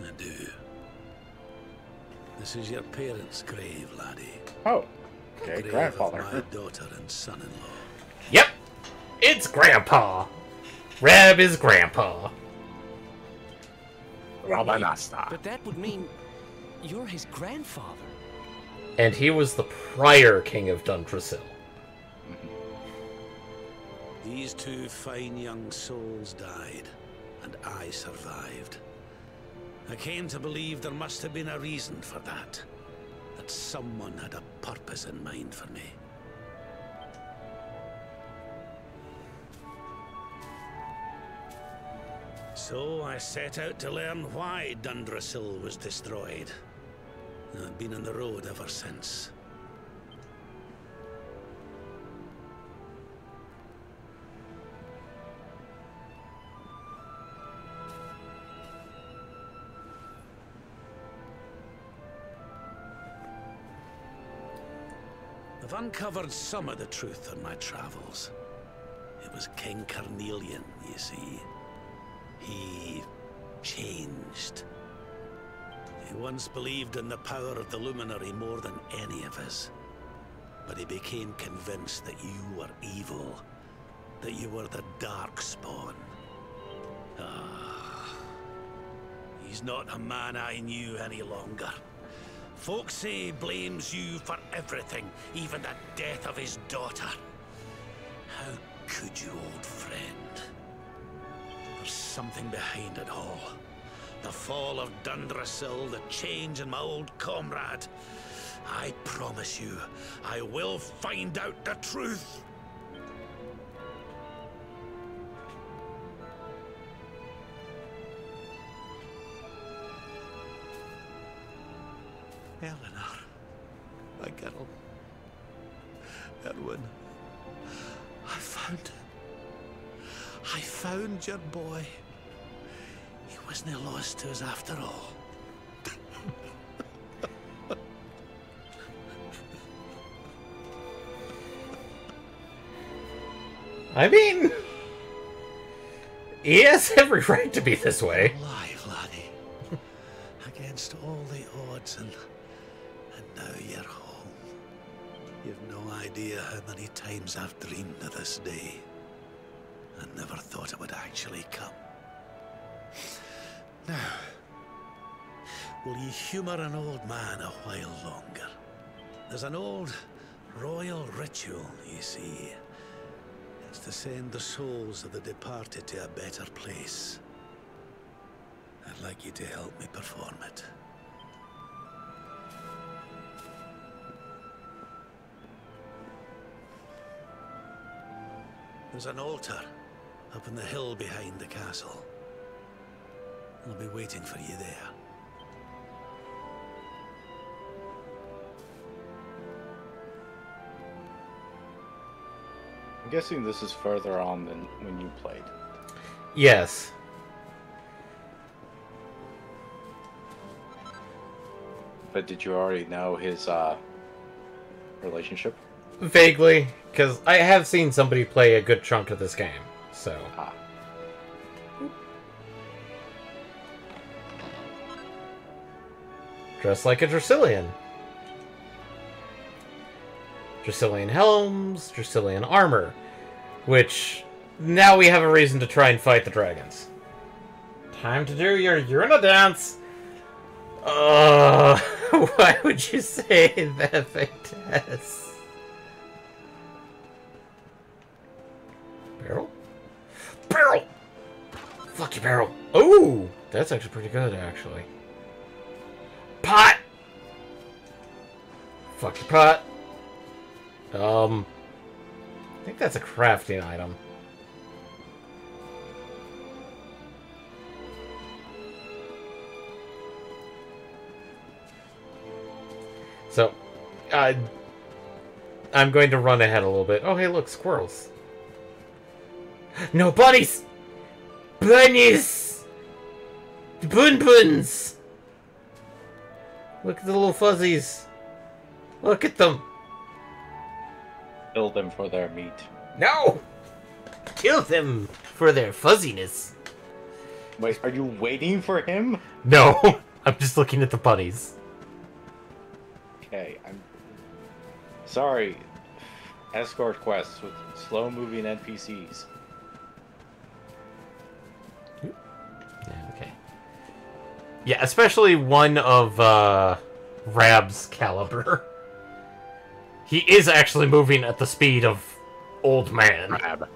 I do. This is your parents' grave, laddie. Oh, okay, Grave grandfather. of my daughter and son-in-law. Yep! It's Grandpa! Rab is Grandpa. Rabanasta. But that would mean you're his grandfather. And he was the prior King of Dundrasil. These two fine young souls died, and I survived. I came to believe there must have been a reason for that. That someone had a purpose in mind for me. So I set out to learn why Dundrasil was destroyed. I've been on the road ever since. I've uncovered some of the truth on my travels. It was King Carnelian, you see. He changed. He once believed in the power of the Luminary more than any of us. But he became convinced that you were evil. That you were the Darkspawn. Ah. He's not a man I knew any longer. Folks say he blames you for everything, even the death of his daughter. How could you, old friend? There's something behind it all. The fall of Dundrasil, the change in my old comrade. I promise you, I will find out the truth. Eleanor, my girl, Erwin, I found your boy. He wasn't lost to us after all. I mean... He has every right to be this way. Alive, laddie. Against all the odds, and now you're home. You've no idea how many times I've dreamed of this day. I never thought it would actually come. Now, will you humour an old man a while longer? There's an old royal ritual, you see. It's to send the souls of the departed to a better place. I'd like you to help me perform it. There's an altar up on the hill behind the castle. I'll be waiting for you there. I'm guessing this is further on than when you played. Yes. But did you already know his relationship? Vaguely, because I have seen somebody play a good chunk of this game, so... Ah. Dressed like a Dracilian. Dracilian helms, Dracilian armor. Which, now we have a reason to try and fight the dragons. Time to do your Urina dance! Why would you say that, Victus? Barrel? Barrel! Fuck you, barrel! Oh, that's actually pretty good, actually. Pot! Fuck your pot. I think that's a crafting item. So, I'm going to run ahead a little bit. Oh, hey, look, squirrels. No, bunnies! Bunnies! Bun-buns! Look at the little fuzzies. Look at them. Kill them for their meat. No! Kill them for their fuzziness. Wait, are you waiting for him? No, I'm just looking at the bunnies. Okay, I'm sorry. Escort quests with slow-moving NPCs. Yeah, okay. Yeah, especially one of Rab's caliber. He is actually moving at the speed of old man. Rab.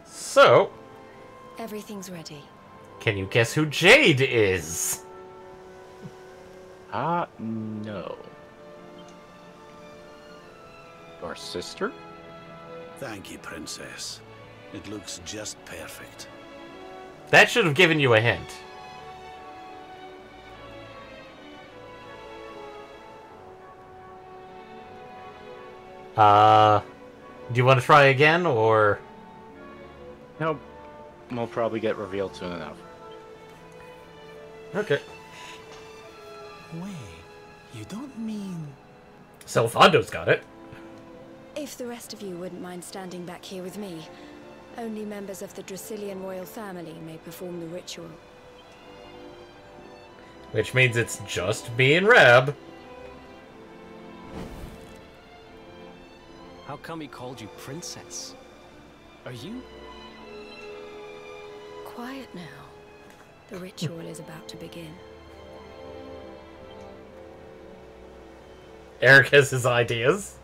So, Everything's ready. can you guess who Jade is? No. Your sister? Thank you, Princess. It looks just perfect. That should have given you a hint. Do you want to try again, or...? No. We'll probably get revealed soon enough. Okay. Wait, you don't mean... Selvando's got it. If the rest of you wouldn't mind standing back here with me, only members of the Dracilian royal family may perform the ritual. Which means it's just me and Rab. How come he called you princess? Are you? Quiet now. The ritual is about to begin. Eric has his ideas.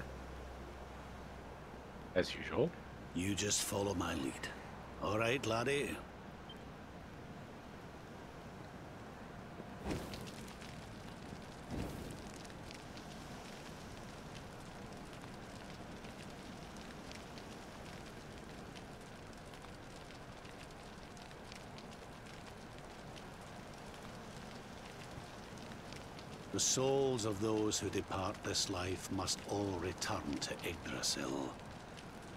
As usual. You just follow my lead. All right, laddie? The souls of those who depart this life must all return to Yggdrasil.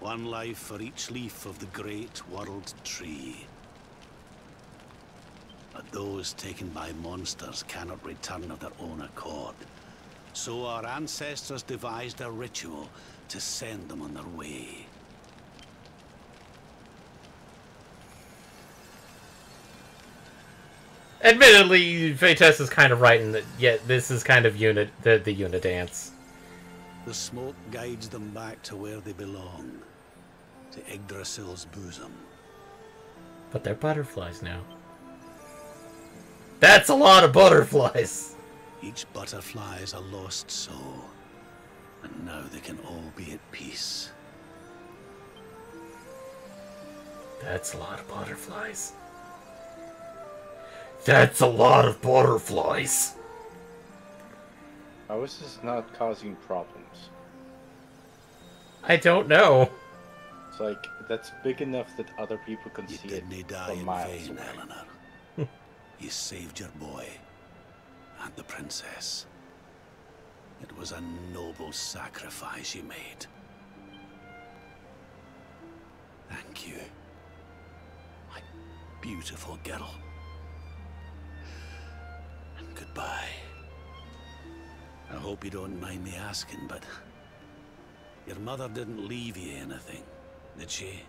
One life for each leaf of the great world tree. But those taken by monsters cannot return of their own accord. So our ancestors devised a ritual to send them on their way. Admittedly, Fates is kind of right in that, yet this is kind of the unit dance. The smoke guides them back to where they belong, to Yggdrasil's bosom. But they're butterflies now. That's a lot of butterflies! Each butterfly is a lost soul, and now they can all be at peace. That's a lot of butterflies. That's a lot of butterflies! How is this not causing problems? I don't know. It's like, that's big enough that other people can You see it didn't die from in miles vain, away. Eleanor. You saved your boy and the princess. It was a noble sacrifice you made. Thank you, my beautiful girl. And goodbye. I hope you don't mind me asking, but your mother didn't leave you anything, did she?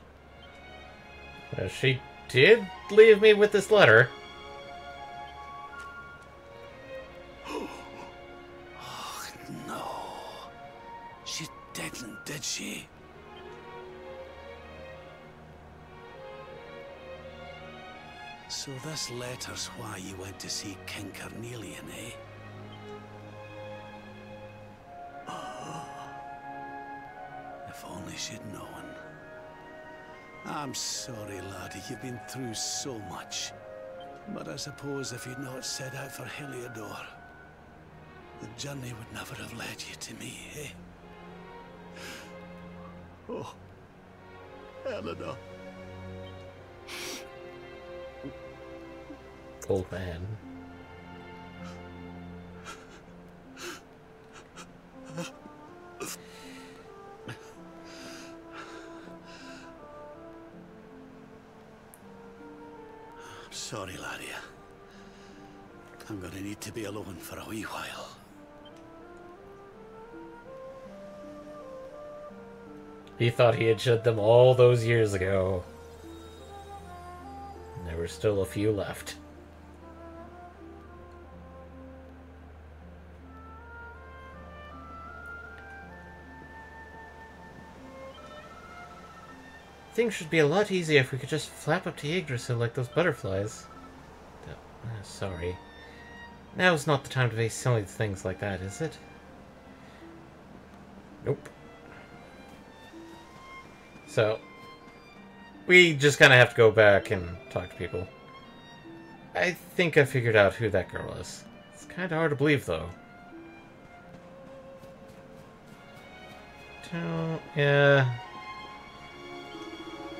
Well, she did leave me with this letter. Oh, no. She didn't, did she? So this letter's why you went to see King Carnelian, eh? If only she'd known. I'm sorry, laddie, you've been through so much. But I suppose if you'd not set out for Heliodor, the journey would never have led you to me, eh? Oh, Eleanor. Old man. I'm sorry, laddie. I'm gonna need to be alone for a wee while. He thought he had shed them all those years ago. And there were still a few left. Things should be a lot easier if we could just flap up to Yggdrasil like those butterflies. Sorry. Now's not the time to face silly things like that, is it? Nope. So, we just kind of have to go back and talk to people. I think I figured out who that girl is. It's kind of hard to believe, though. Yeah.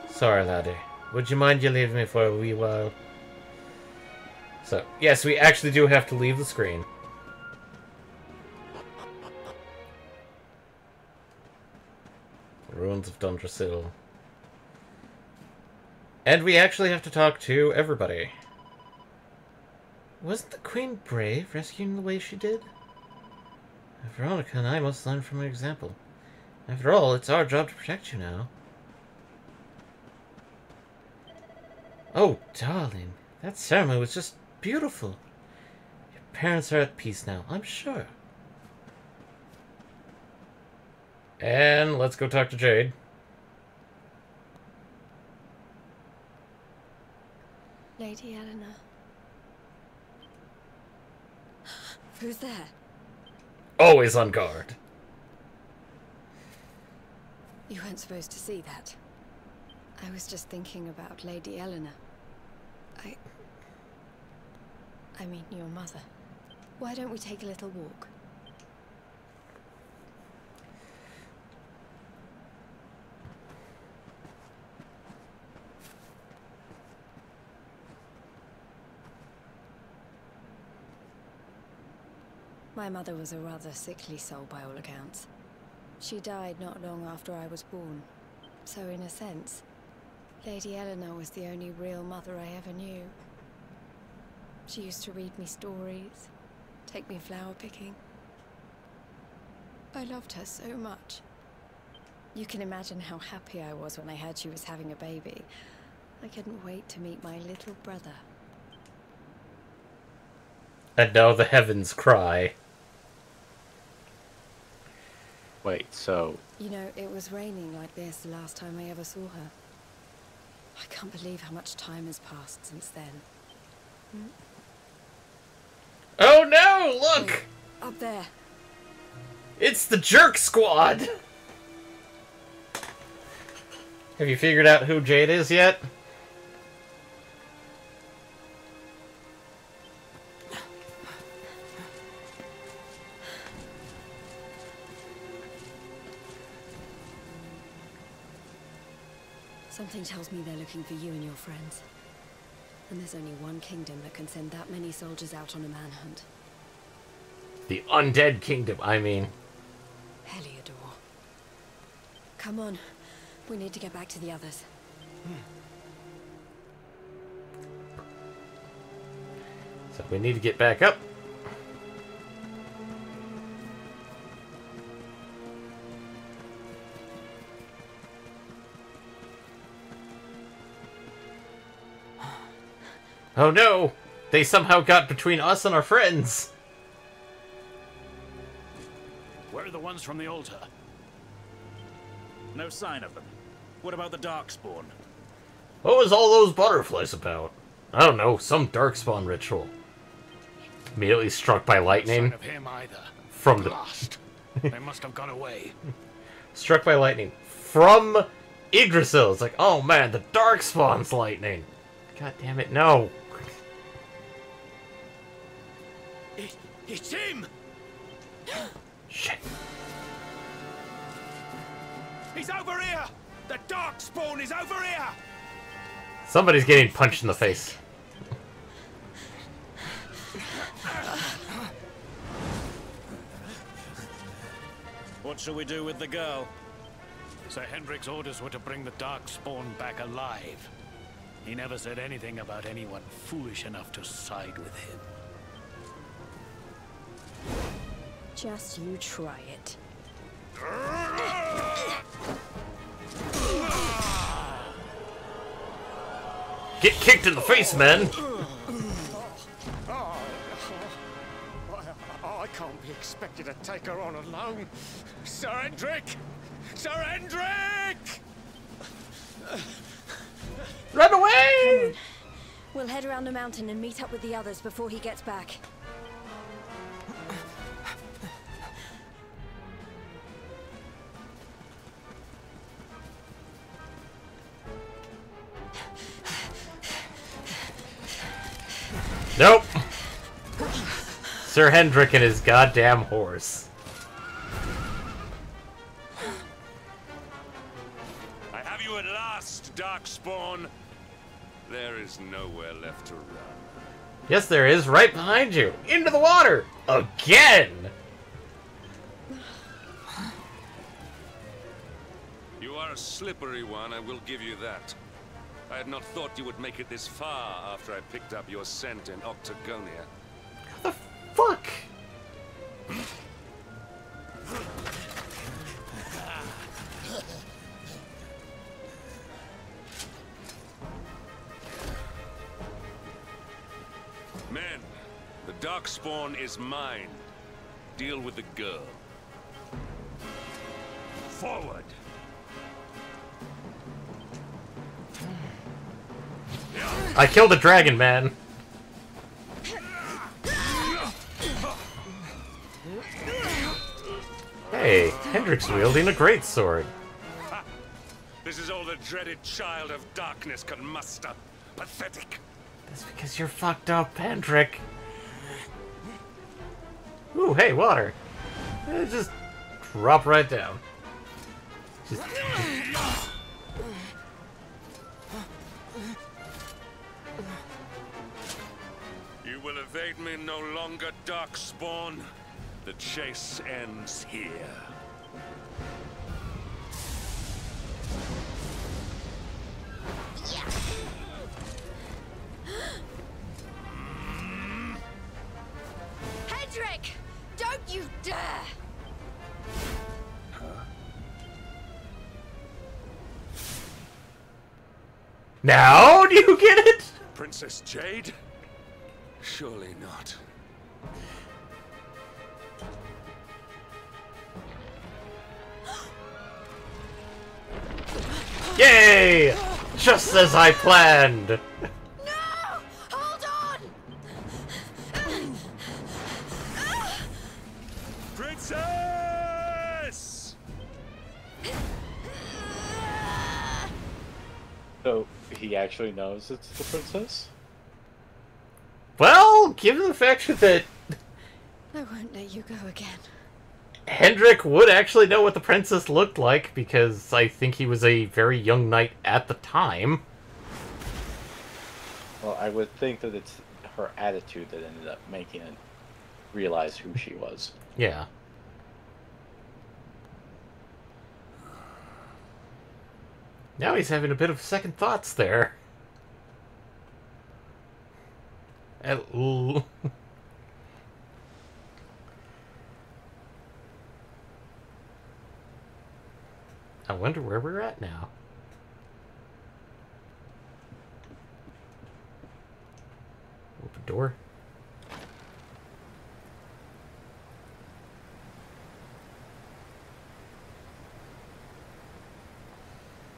Sorry, laddie. Would you mind you leaving me for a wee while? So, yes, we actually do have to leave the screen. Ruins of Dundrasil. And we actually have to talk to everybody. Wasn't the Queen brave, rescuing the way she did? Veronica and I must learn from her example. After all, it's our job to protect you now. Oh, darling, that ceremony was just beautiful. Your parents are at peace now, I'm sure. And let's go talk to Jade. Lady Eleanor. Who's there? Always on guard. You weren't supposed to see that. I was just thinking about Lady Eleanor. I mean, your mother. Why don't we take a little walk? My mother was a rather sickly soul by all accounts. She died not long after I was born. So in a sense, Lady Eleanor was the only real mother I ever knew. She used to read me stories, take me flower picking. I loved her so much. You can imagine how happy I was when I heard she was having a baby. I couldn't wait to meet my little brother. And now the heavens cry. Wait, so... You know, it was raining like this the last time I ever saw her. I can't believe how much time has passed since then. Oh no! Look! Wait, up there. It's the Jerk Squad! Have you figured out who Jade is yet? Something tells me they're looking for you and your friends. And there's only one kingdom that can send that many soldiers out on a manhunt. The Undead Kingdom, I mean. Heliodor. Come on. We need to get back to the others. So we need to get back up. Oh no! They somehow got between us and our friends! Where are the ones from the altar? No sign of them. What about the Darkspawn? What was all those butterflies about? I don't know, some Darkspawn ritual. Immediately struck by lightning. Sign of him either. From the... Lost. They must have gone away. Struck by lightning. From Yggdrasil. It's like, oh man, the Darkspawn's lightning. God damn it, no. It's him! Shit. He's over here! The Darkspawn is over here! Somebody's getting punched in the face. What shall we do with the girl? Sir Hendrik's orders were to bring the Darkspawn back alive. He never said anything about anyone foolish enough to side with him. Just you try it. Get kicked in the face, man! I can't be expected to take her on alone. Sir Hendrik! Sir Hendrik! Run away! We'll head around the mountain and meet up with the others before he gets back. Nope. Sir Hendrik and his goddamn horse. I have you at last, Darkspawn. There is nowhere left to run. Yes, there is, right behind you. Into the water! Again! You are a slippery one, I will give you that. I had not thought you would make it this far after I picked up your scent in Octagonia. What the fuck? Men, the Darkspawn is mine. Deal with the girl. Forward! I killed a dragon, man. Hey, Hendrik's wielding a greatsword. This is all the dreaded child of darkness can muster. Pathetic. That's because you're fucked up, Hendrik. Ooh, hey, water. Just drop right down. Just... You will evade me no longer, Darkspawn. The chase ends here. Hendrik! Don't you dare! Now do you get it? Princess Jade? Surely not. Yay! Just as I planned! No! Hold on! Princess! So, he actually knows it's the princess? Well, given the fact that I won't let you go again. Hendrik would actually know what the princess looked like, because I think he was a very young knight at the time. Well, I would think that it's her attitude that ended up making it realize who she was. Yeah. Now he's having a bit of second thoughts there. I wonder where we're at now. Open door.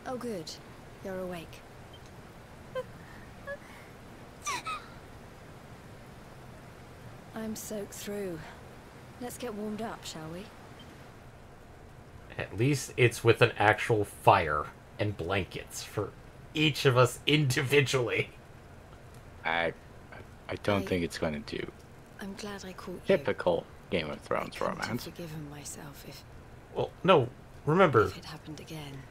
Oh, good. You're awake. I'm soaked through. Let's get warmed up, shall we? At least it's with an actual fire and blankets for each of us individually. I don't think it's going to do I'm glad I caught you. typical Game of Thrones I couldn't have romance. forgiven myself if Well, no, remember, it happened again.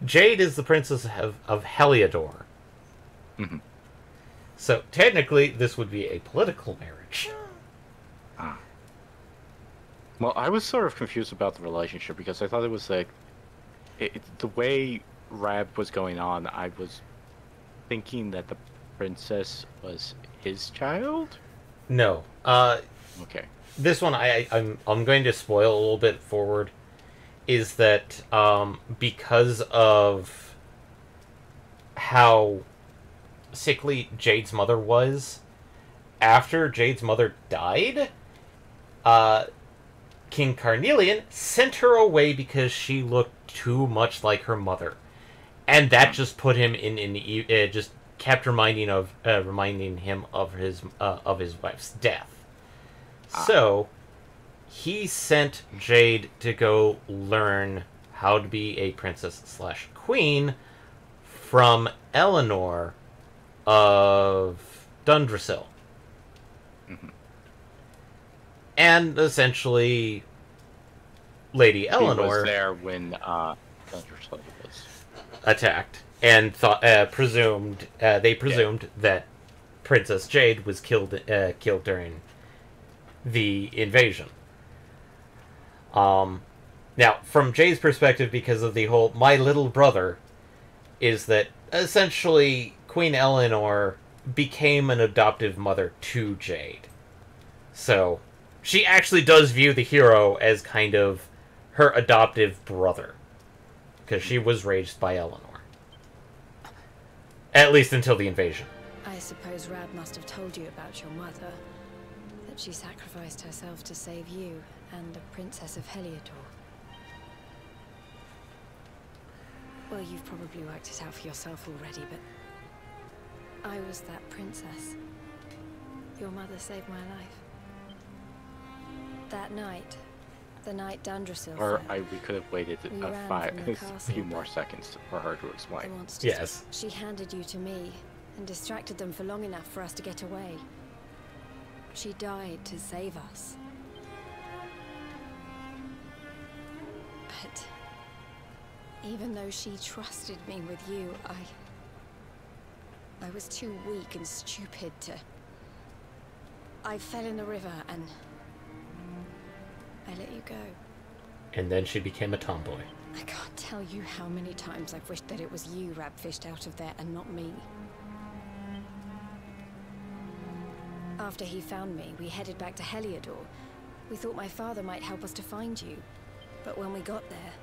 Jade is the princess of Heliodor. Mhm. So technically, this would be a political marriage. Ah. Well, I was sort of confused about the relationship because I thought it was like the way Rab was going on. I was thinking that the princess was his child. No, Okay. this one I'm going to spoil a little bit forward. Is that because of how sickly Jade's mother was, after Jade's mother died, King Carnelian sent her away because she looked too much like her mother, and that just put him in just kept reminding him of his wife's death. So he sent Jade to go learn how to be a princess/queen from Eleanor of Dundrasil. Mhm. And essentially, Lady Eleanor was there when Dungerslow was attacked and presumed that Princess Jade was killed during the invasion. Now, from Jade's perspective, because of the whole "my little brother," is that essentially Queen Eleanor became an adoptive mother to Jade. So she actually does view the hero as kind of her adoptive brother, because she was raised by Eleanor. At least until the invasion. I suppose Rab must have told you about your mother. That she sacrificed herself to save you and the Princess of Heliodor. Well, you've probably worked it out for yourself already, but I was that princess. Your mother saved my life. That night, the night Dundrasil or fell, we could have waited we a ran from the castle, few more but seconds for her to the explain. monsters. Yes. She handed you to me and distracted them for long enough for us to get away. She died to save us. But even though she trusted me with you, I was too weak and stupid to... I fell in the river and I let you go. And then she became a tomboy. I can't tell you how many times I've wished that it was you Rab fished out of there and not me. After he found me, we headed back to Heliodor. We thought my father might help us to find you. But when we got there,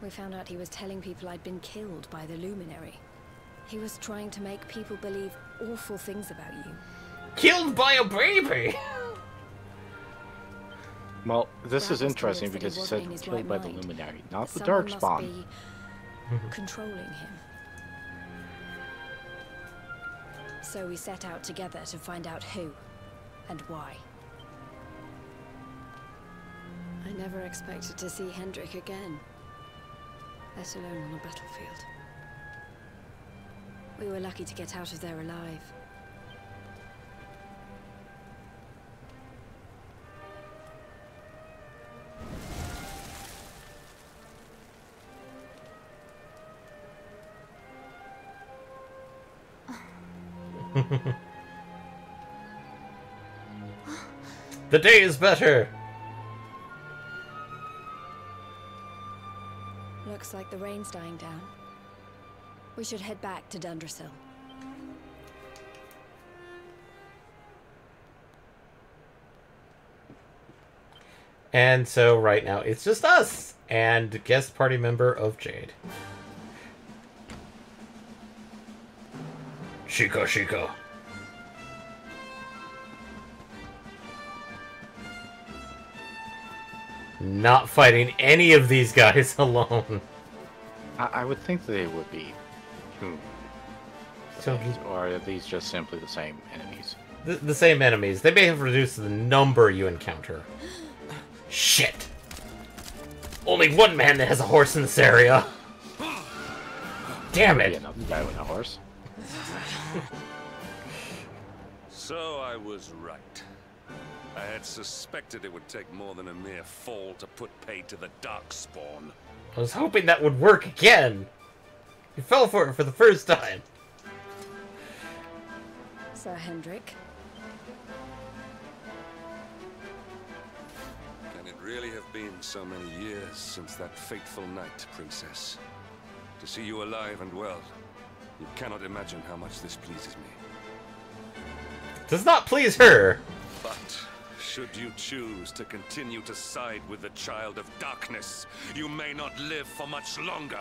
we found out he was telling people I'd been killed by the Luminary. He was trying to make people believe awful things about you. Killed by a baby! Well, this is Brad was interesting convinced because that he it said wasn't in his killed right by the mind. Luminary, not the Someone must Darkspawn. be controlling him. So we set out together to find out who and why. I never expected to see Hendrik again, let alone on a battlefield. We were lucky to get out of there alive. The day is better! Looks like the rain's dying down. We should head back to Dundrasil. And so right now it's just us and guest party member of Jade. Shika. Not fighting any of these guys alone. I would think they would be. So Or are these just simply the same enemies? the same enemies. They may have reduced the number you encounter. Shit! Only one man that has a horse in this area. Damn Maybe it! another guy with a horse. So I was right. I had suspected it would take more than a mere fall to put paid to the Darkspawn. I was hoping that would work again. You fell for it for the first time. Sir Hendrik. Can it really have been so many years since that fateful night, Princess? To see you alive and well, you cannot imagine how much this pleases me. Does not please her. But should you choose to continue to side with the Child of Darkness, you may not live for much longer.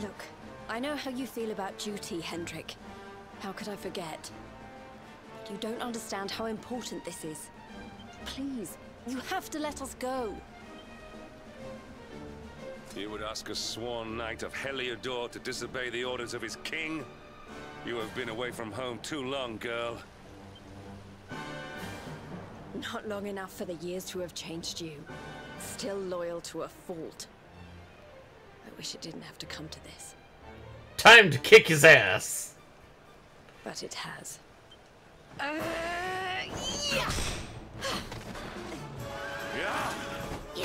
Look, I know how you feel about duty, Hendrik. How could I forget? But you don't understand how important this is. Please, you have to let us go. You would ask a sworn knight of Heliodor to disobey the orders of his king? You have been away from home too long, girl. Not long enough for the years to have changed you. Still loyal to a fault. I wish it didn't have to come to this. Time to kick his ass. But it has.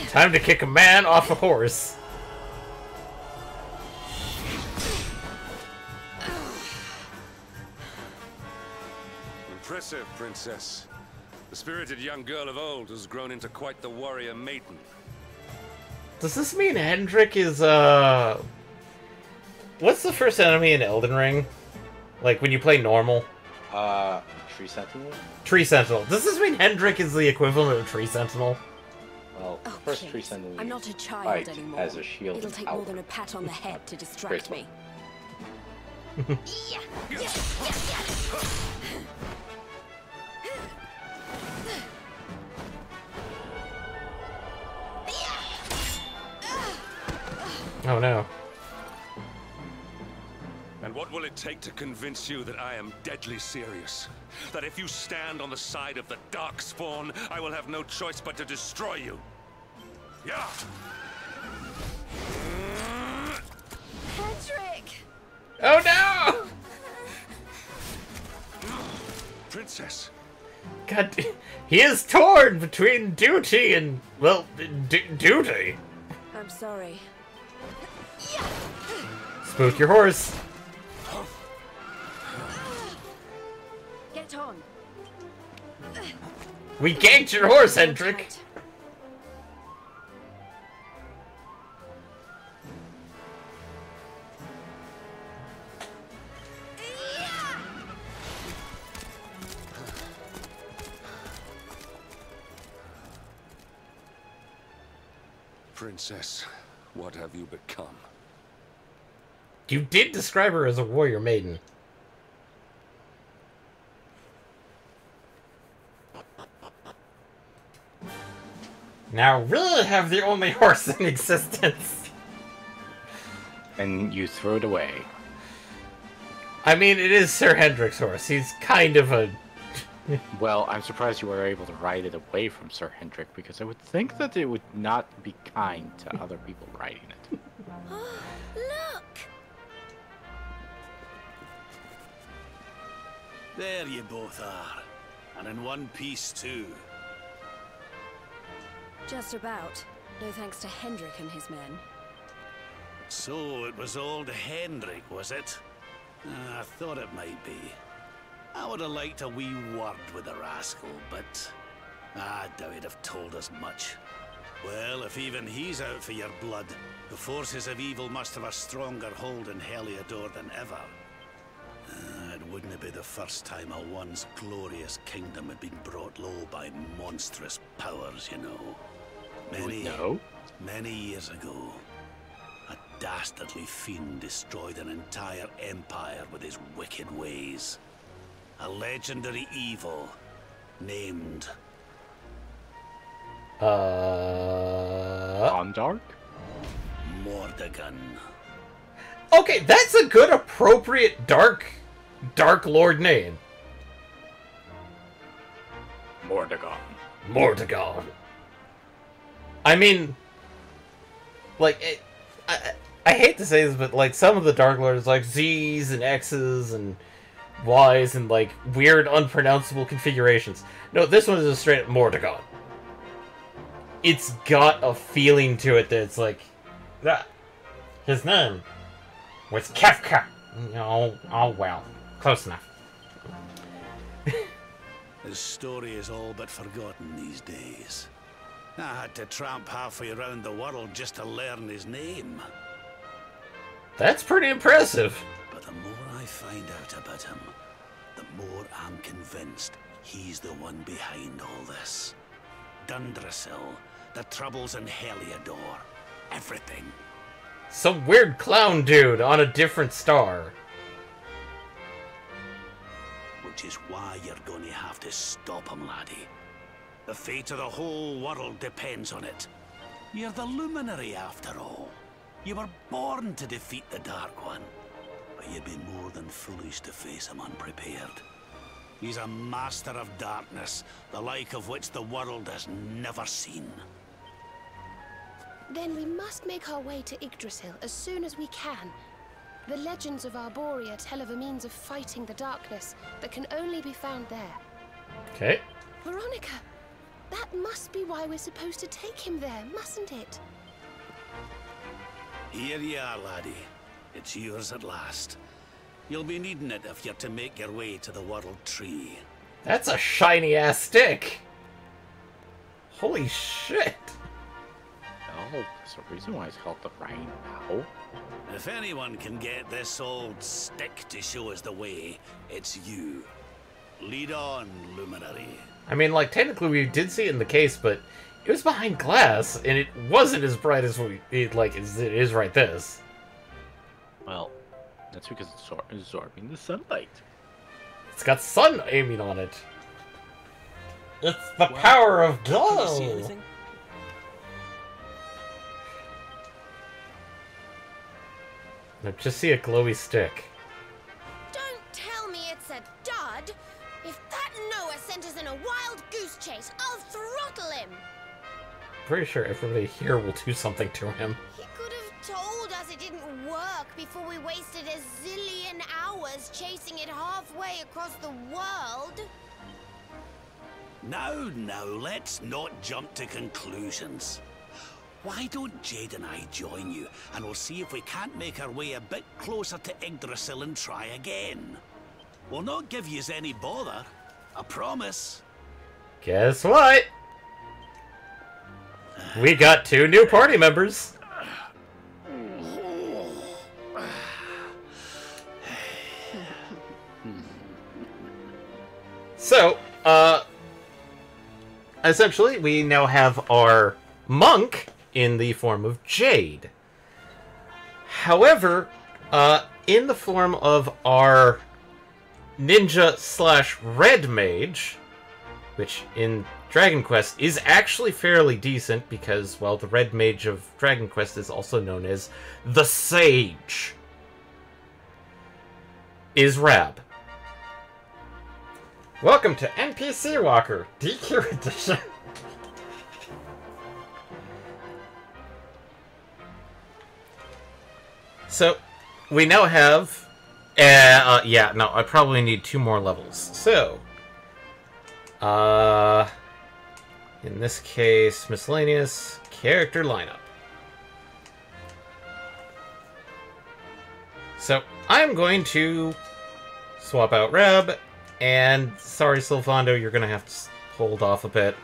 Time to kick a man off a horse. Impressive, Princess. The spirited young girl of old has grown into quite the warrior maiden. Does this mean Hendrik is, what's the first enemy in Elden Ring? Like, when you play normal? Tree Sentinel? Tree Sentinel. Does this mean Hendrik is the equivalent of Tree Sentinel? Well, Oh, first please. Tree Sentinel I'm not a child fight anymore. as a shield It'll and take more power. than a pat on the head to distract Graceful. me. Oh no. And what will it take to convince you that I am deadly serious? That if you stand on the side of the Darkspawn, I will have no choice but to destroy you? Yeah! Hendrik! Oh no! Princess! God, he is torn between duty and, well, duty. I'm sorry. Spook your horse. Get on. We ganked your horse, Hold Hendrik. tight. Princess, what have you become? You did describe her as a warrior maiden. Now we have the only horse in existence. And you throw it away. I mean, it is Sir Hendrick's horse. He's kind of a... Well, I'm surprised you were able to ride it away from Sir Hendrick, because I would think that it would not be kind to other people riding it. Look! There you both are. And in one piece, too. Just about. No thanks to Hendrik and his men. So it was old Hendrik, was it? I thought it might be. I would have liked a wee word with the rascal, but I doubt he'd have told us much. Well, if even he's out for your blood, the forces of evil must have a stronger hold in Heliodor than ever. It wouldn't be the first time a once glorious kingdom had been brought low by monstrous powers, you know. Many years ago, a dastardly fiend destroyed an entire empire with his wicked ways. A legendary evil named... Gondark? Mordegon. Okay, that's a good, appropriate Dark Lord name. Mordegon. Mordegon. I mean, like, I hate to say this, but, like, some of the Dark Lords, like, Z's and X's and Y's and, like, weird, unpronounceable configurations. No, this one is a straight up Mordegon. It's got a feeling to it that's like, his name was Kefka. Oh well, close enough. His story is all but forgotten these days. I had to tramp halfway around the world just to learn his name. That's pretty impressive. But the more I find out about him, the more I'm convinced he's the one behind all this. Dundrasil, the troubles in Heliodor, everything. Some weird clown dude on a different star. Which is why you're going to have to stop him, laddie. The fate of the whole world depends on it. You're the luminary, after all. You were born to defeat the Dark One. But you'd be more than foolish to face him unprepared. He's a master of darkness, the like of which the world has never seen. Then we must make our way to Yggdrasil as soon as we can. The legends of Arborea tell of a means of fighting the darkness that can only be found there. Okay. Veronica, that must be why we're supposed to take him there, mustn't it? Here you are, laddie. It's yours at last. You'll be needing it if you're to make your way to the World Tree. That's a shiny-ass stick! Holy shit! Oh, there's a reason why it's called the Rainbow. If anyone can get this old stick to show us the way, it's you. Lead on, Luminary. I mean, like, technically we did see it in the case, but it was behind glass, and it wasn't as bright as it is right this. Well, that's because it's absorbing the sunlight. It's got sun aiming on it. It's the power of glow! Can you see anything? I just see a glowy stick. Don't tell me it's a dud! If that Noah sent us in a wild goose chase, I'll throttle him! Pretty sure everybody here will do something to him. He could have told us it didn't work before we wasted a zillion hours chasing it halfway across the world. Now, let's not jump to conclusions. Why don't Jade and I join you, and we'll see if we can't make our way a bit closer to Yggdrasil and try again. We'll not give yous any bother, I promise. Guess what? We got 2 new party members. So, essentially, we now have our monk in the form of Jade. However, in the form of our ninja slash red mage, which in Dragon Quest is actually fairly decent because, well, the red mage of Dragon Quest is also known as the Sage, is Rab. Welcome to NPC Walker, DQ Edition. So, we now have... yeah, no, I probably need 2 more levels. So, in this case, miscellaneous character lineup. So, I'm going to swap out Reb, and sorry, Sylvando, you're going to have to hold off a bit.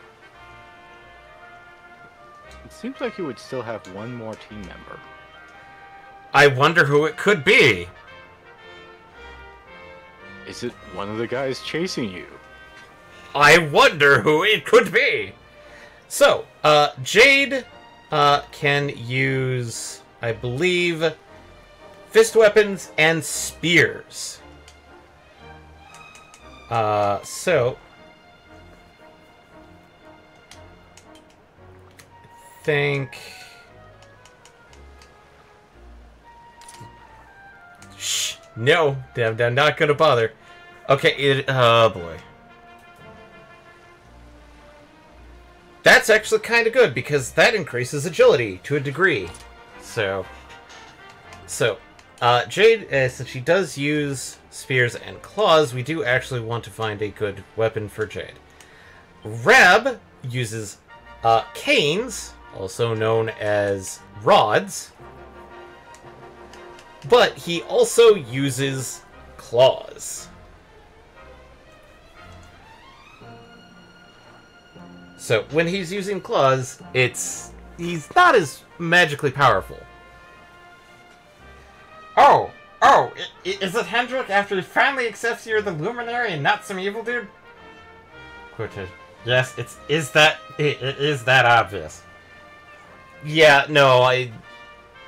It seems like you would still have one more team member. I wonder who it could be. Is it one of the guys chasing you? I wonder who it could be. So, Jade can use, I believe, fist weapons and spears. So, I think... Shh, no, I'm not gonna bother. Okay, oh boy. That's actually kind of good, because that increases agility to a degree. So, Jade, since she does use spears and claws, we do actually want to find a good weapon for Jade. Rab uses canes, also known as rods, but he also uses claws. So, when he's using claws, he's not as magically powerful. Oh, is it Hendrik after he finally accepts you're the luminary and not some evil dude? Quotation. Yes, it is that obvious. Yeah, no,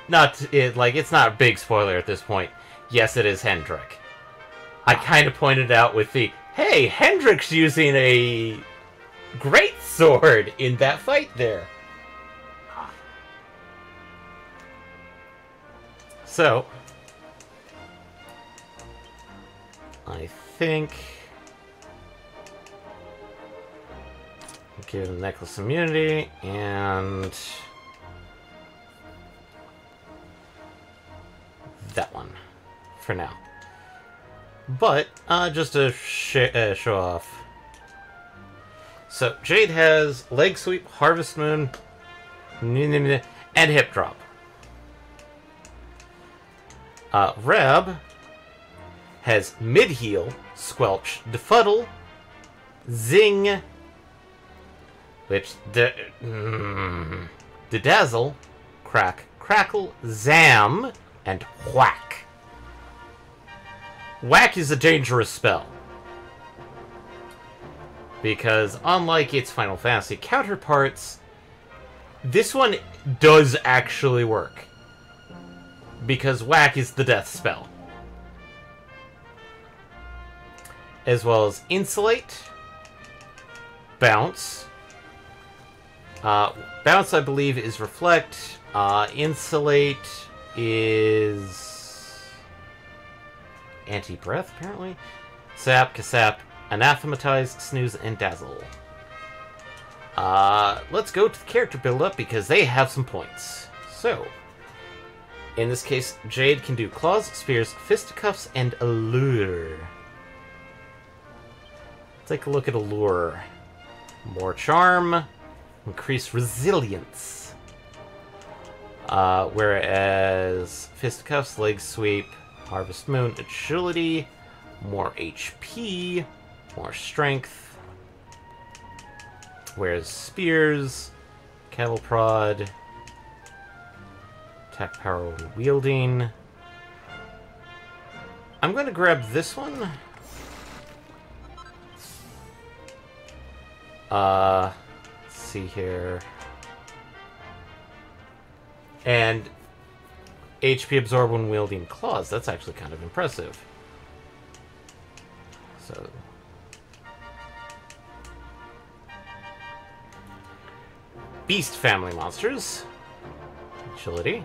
it's not a big spoiler at this point. Yes, it is Hendrik. I kind of pointed out with the, hey, Hendrik's using a great sword in that fight there. So, I think give the necklace immunity and that one for now. But just to show off. So Jade has leg sweep, harvest moon, and hip drop. Reb has mid heal, squelch, defuddle, zing, which dedazzle, crack, crackle, zam, and whack. Whack is a dangerous spell, because unlike its Final Fantasy counterparts, this one does actually work, because whack is the death spell. As well as insulate, bounce. Bounce, I believe, is reflect. Insulate is anti-breath, apparently. Sap, Kasap, anathematize, snooze, and dazzle. Let's go to the character build-up because they have some points. So, in this case, Jade can do claws, spears, fisticuffs, and allure. Take a look at allure. More charm, increase resilience. Whereas fisticuffs, leg sweep, harvest moon, agility, more HP, more strength. Whereas spears, cattle prod, attack power when wielding. I'm going to grab this one. Let's see here. And HP absorb when wielding claws. That's actually kind of impressive. So... Beast family monsters. Agility.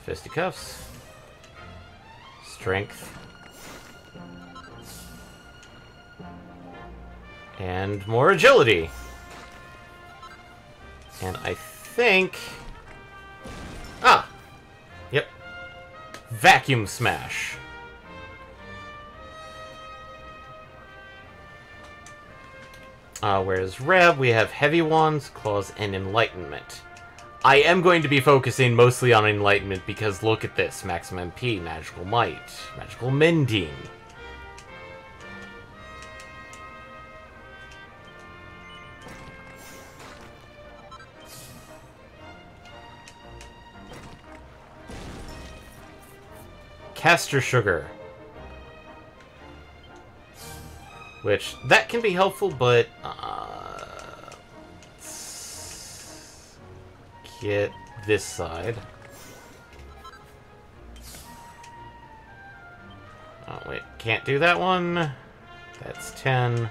Fisticuffs. Strength. And more agility. And I think... Ah! Yep. Vacuum Smash. Whereas Reb, we have Heavy Wands, Claws, and Enlightenment. I am going to be focusing mostly on Enlightenment because look at this. Maximum MP, Magical Might, Magical Mending. Caster Sugar. Which, that can be helpful, but... let's get this side. Oh, wait. Can't do that one. That's 10.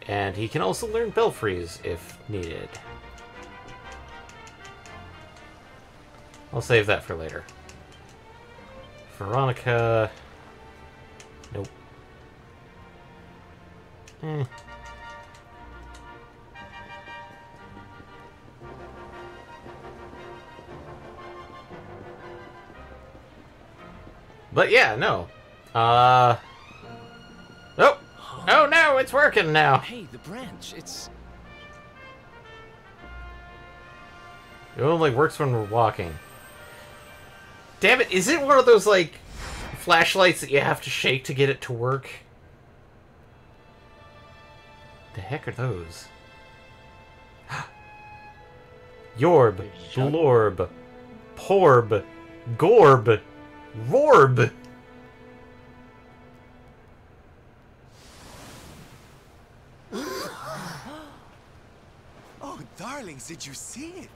And he can also learn Belfries if needed. I'll save that for later. Veronica... Nope. But yeah, no. Oh! Oh no, it's working now! Hey, the branch, it's... It only works when we're walking. Damn it, is it one of those, like, flashlights that you have to shake to get it to work? The heck are those? Yorb, Blorb, Porb, Gorb, Rorb! Oh, darlings, did you see it?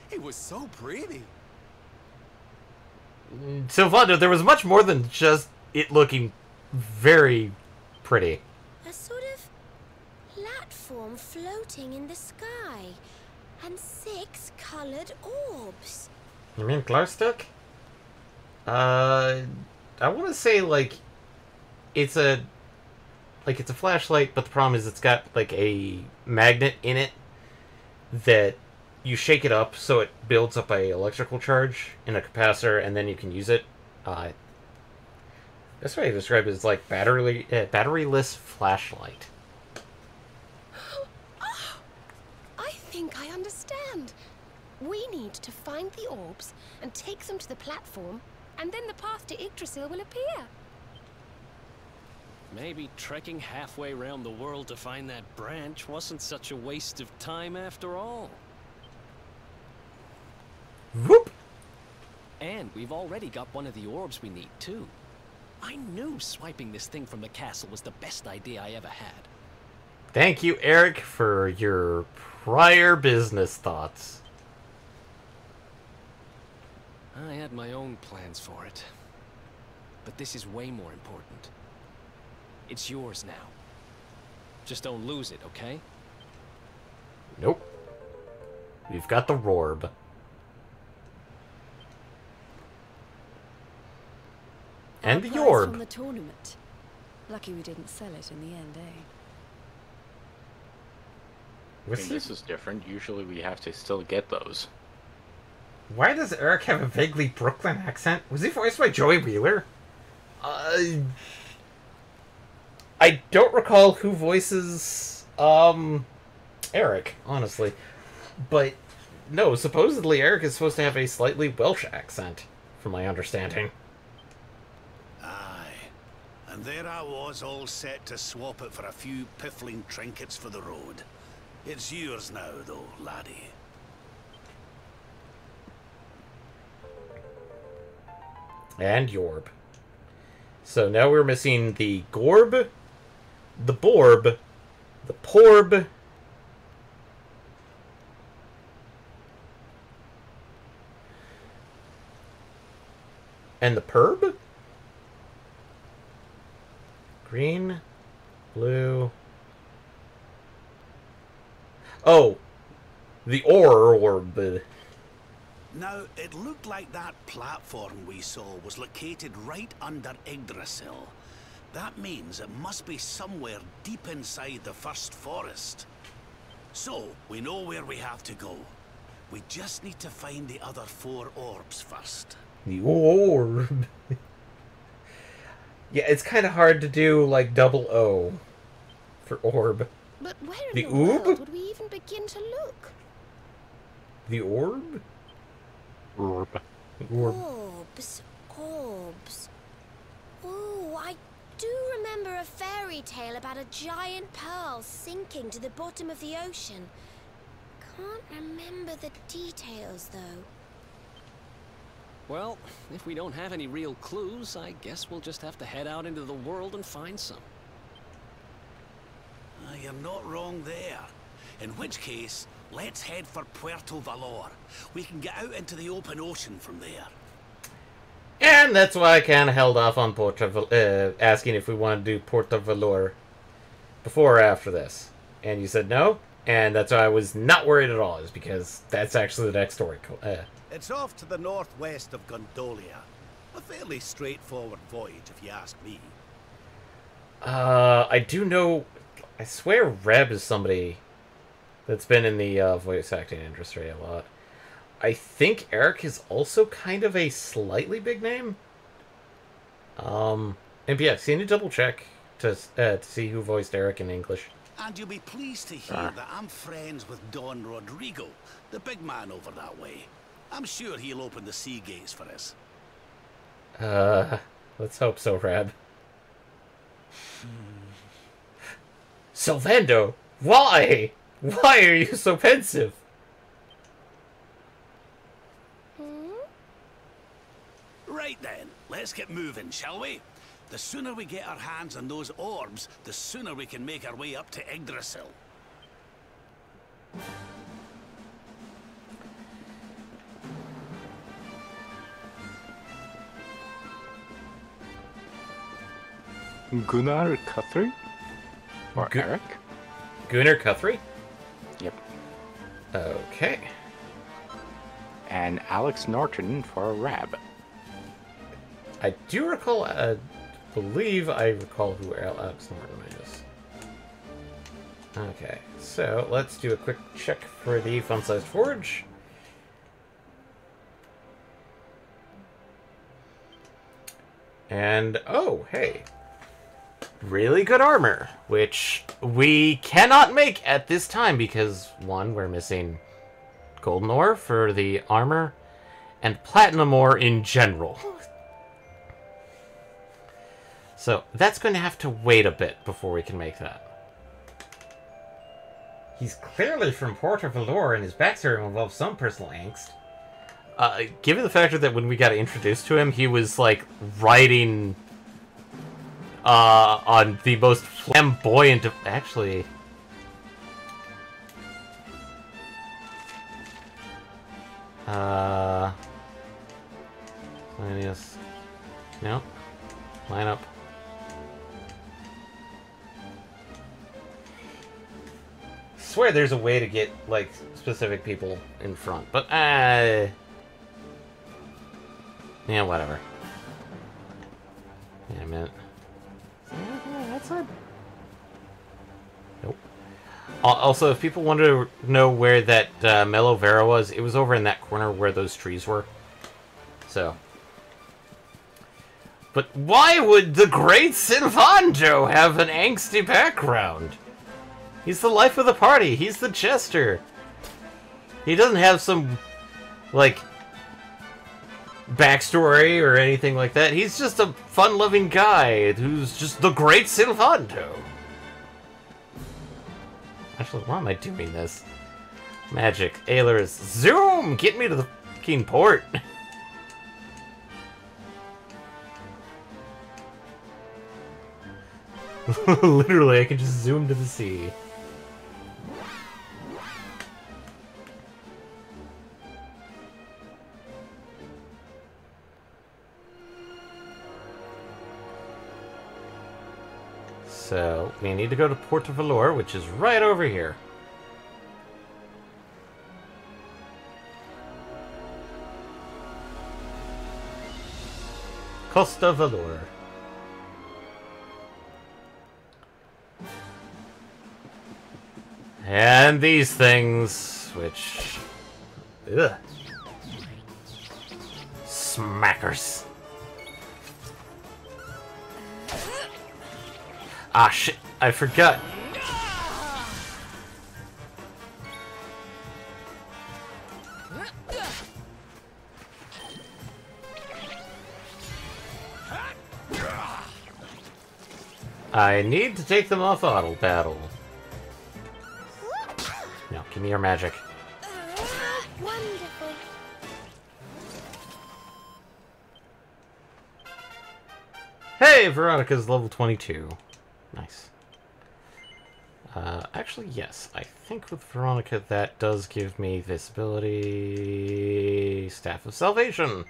It was so pretty. Sylvando, there was much more than just it looking very pretty. A sort of platform floating in the sky, and 6 colored orbs. You mean glow stick? I want to say like it's a flashlight, but the problem is it's got like a magnet in it that you shake it up so it builds up a electrical charge in a capacitor, and then you can use it. That's what I describe it as like batteryless flashlight. Oh, I think I understand. We need to find the orbs and take them to the platform, and then the path to Yggdrasil will appear. Maybe trekking halfway around the world to find that branch wasn't such a waste of time after all. Whoop! And we've already got one of the orbs we need, too. I knew swiping this thing from the castle was the best idea I ever had. Thank you, Eric, for your prior business thoughts. I had my own plans for it. But this is way more important. It's yours now. Just don't lose it, okay? Nope. We've got the Rorb. And the Our prize Yorb. from the tournament. Lucky we didn't sell it in the end, eh? I mean, this is different. Usually we have to still get those. Why does Eric have a vaguely Brooklyn accent? Was he voiced by Joey Wheeler? I don't recall who voices, Eric, honestly. But, no, supposedly Eric is supposed to have a slightly Welsh accent, from my understanding. Aye. And there I was, all set to swap it for a few piffling trinkets for the road. It's yours now, though, laddie. And Yorb. So now we're missing the Gorb, the Borb, the Porb, And the perb? Green, blue... Oh! The orb. Now, it looked like that platform we saw was located right under Yggdrasil. That means it must be somewhere deep inside the first forest. So, we know where we have to go. We just need to find the other 4 orbs first. The orb. Yeah, it's kind of hard to do, like, double O for orb. But where in The the oob? world would we even begin to look? The orb? Orb. Orb. Orbs. Orbs. Oh, I do remember a fairy tale about a giant pearl sinking to the bottom of the ocean. Can't remember the details, though. Well, if we don't have any real clues, I guess we'll just have to head out into the world and find some. You're not wrong there. In which case, let's head for Puerto Valor. We can get out into the open ocean from there. And that's why I kind of held off on asking if we want to do Puerto Valor before or after this. And you said no, and that's why I was not worried at all, is because that's actually the next story. It's off to the northwest of Gondolia. A fairly straightforward voyage, if you ask me. I do know... I swear Reb is somebody that's been in the voice acting industry a lot. I think Eric is also kind of a slightly big name. And yes, you need to double check to see who voiced Eric in English. And you'll be pleased to hear that I'm friends with Don Rodrigo, the big man over that way. I'm sure he'll open the sea gates for us. Let's hope so, Reb. Sylvando, why? Why are you so pensive? Right then, let's get moving, shall we? The sooner we get our hands on those orbs, the sooner we can make our way up to Yggdrasil. Gunnar Guthrie? Or Eric? Gunnar Guthrie? Yep. Okay. And Alex Norton for Rab. I do recall, believe I recall who Alex Norton is. Okay, so let's do a quick check for the fun-sized forge. And, oh, hey. Really good armor, which we cannot make at this time because, one, we're missing golden ore for the armor, and platinum ore in general. So, that's going to have to wait a bit before we can make that. He's clearly from Puerto Valor, and his backstory involves some personal angst. Given the fact that when we got introduced to him, he was, like, riding... on the most flamboyant of... Actually... Yes. No. Line up. Swear there's a way to get, like, specific people in front, but, yeah, whatever. Yeah, a minute. That's it. Nope. Also, if people wanted to know where that Mellow Vera was, it was over in that corner where those trees were. So. But why would the great Silvando have an angsty background? He's the life of the party. He's the jester. He doesn't have some, like, backstory or anything like that. He's just a fun-loving guy who's just the great Silvando. Actually, why am I doing this? Magic. Aelers. Zoom! Get me to the fucking port. Literally, I can just zoom to the sea. So, we need to go to Port of Valor, which is right over here. Costa Valor. And these things, which... Ugh. Smackers. Ah, shit. I forgot. I need to take them off auto battle. No, give me your magic. Wonderful. Hey, Veronica's level 22. Nice. Actually, yes. I think with Veronica that does give me this ability... Staff of Salvation.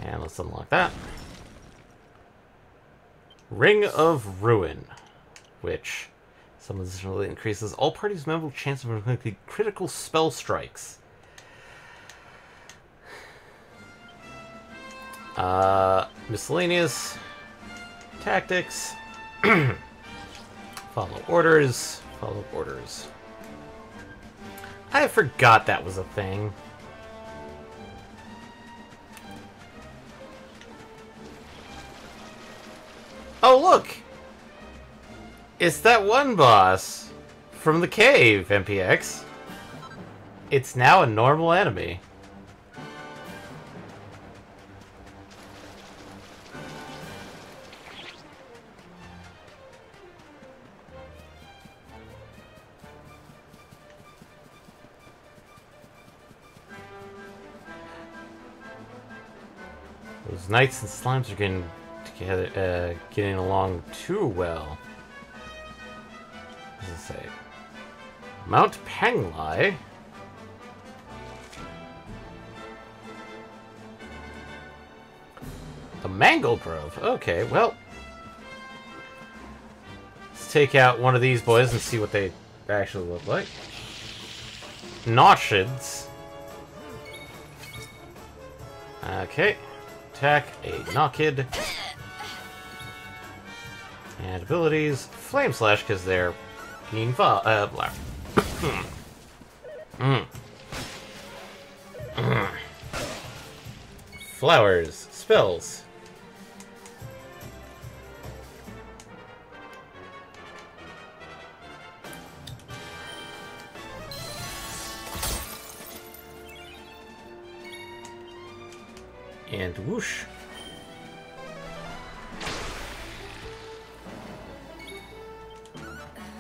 And let's unlock that. Ring of Ruin, which suddenly increases all parties' memorable chance of inflicting critical spell strikes. Miscellaneous tactics. Follow orders. Follow orders. I forgot that was a thing. Oh, look! It's that one boss from the cave, MPX. It's now a normal enemy. Those knights and slimes are getting together, getting along too well. What does it say? Mount Penglai? The Mangle Grove. Okay, well. Let's take out one of these boys and see what they actually look like. Noshids. Okay. Attack a Nockid. And abilities, Flame Slash, because they're being black. Flowers, spells. And whoosh.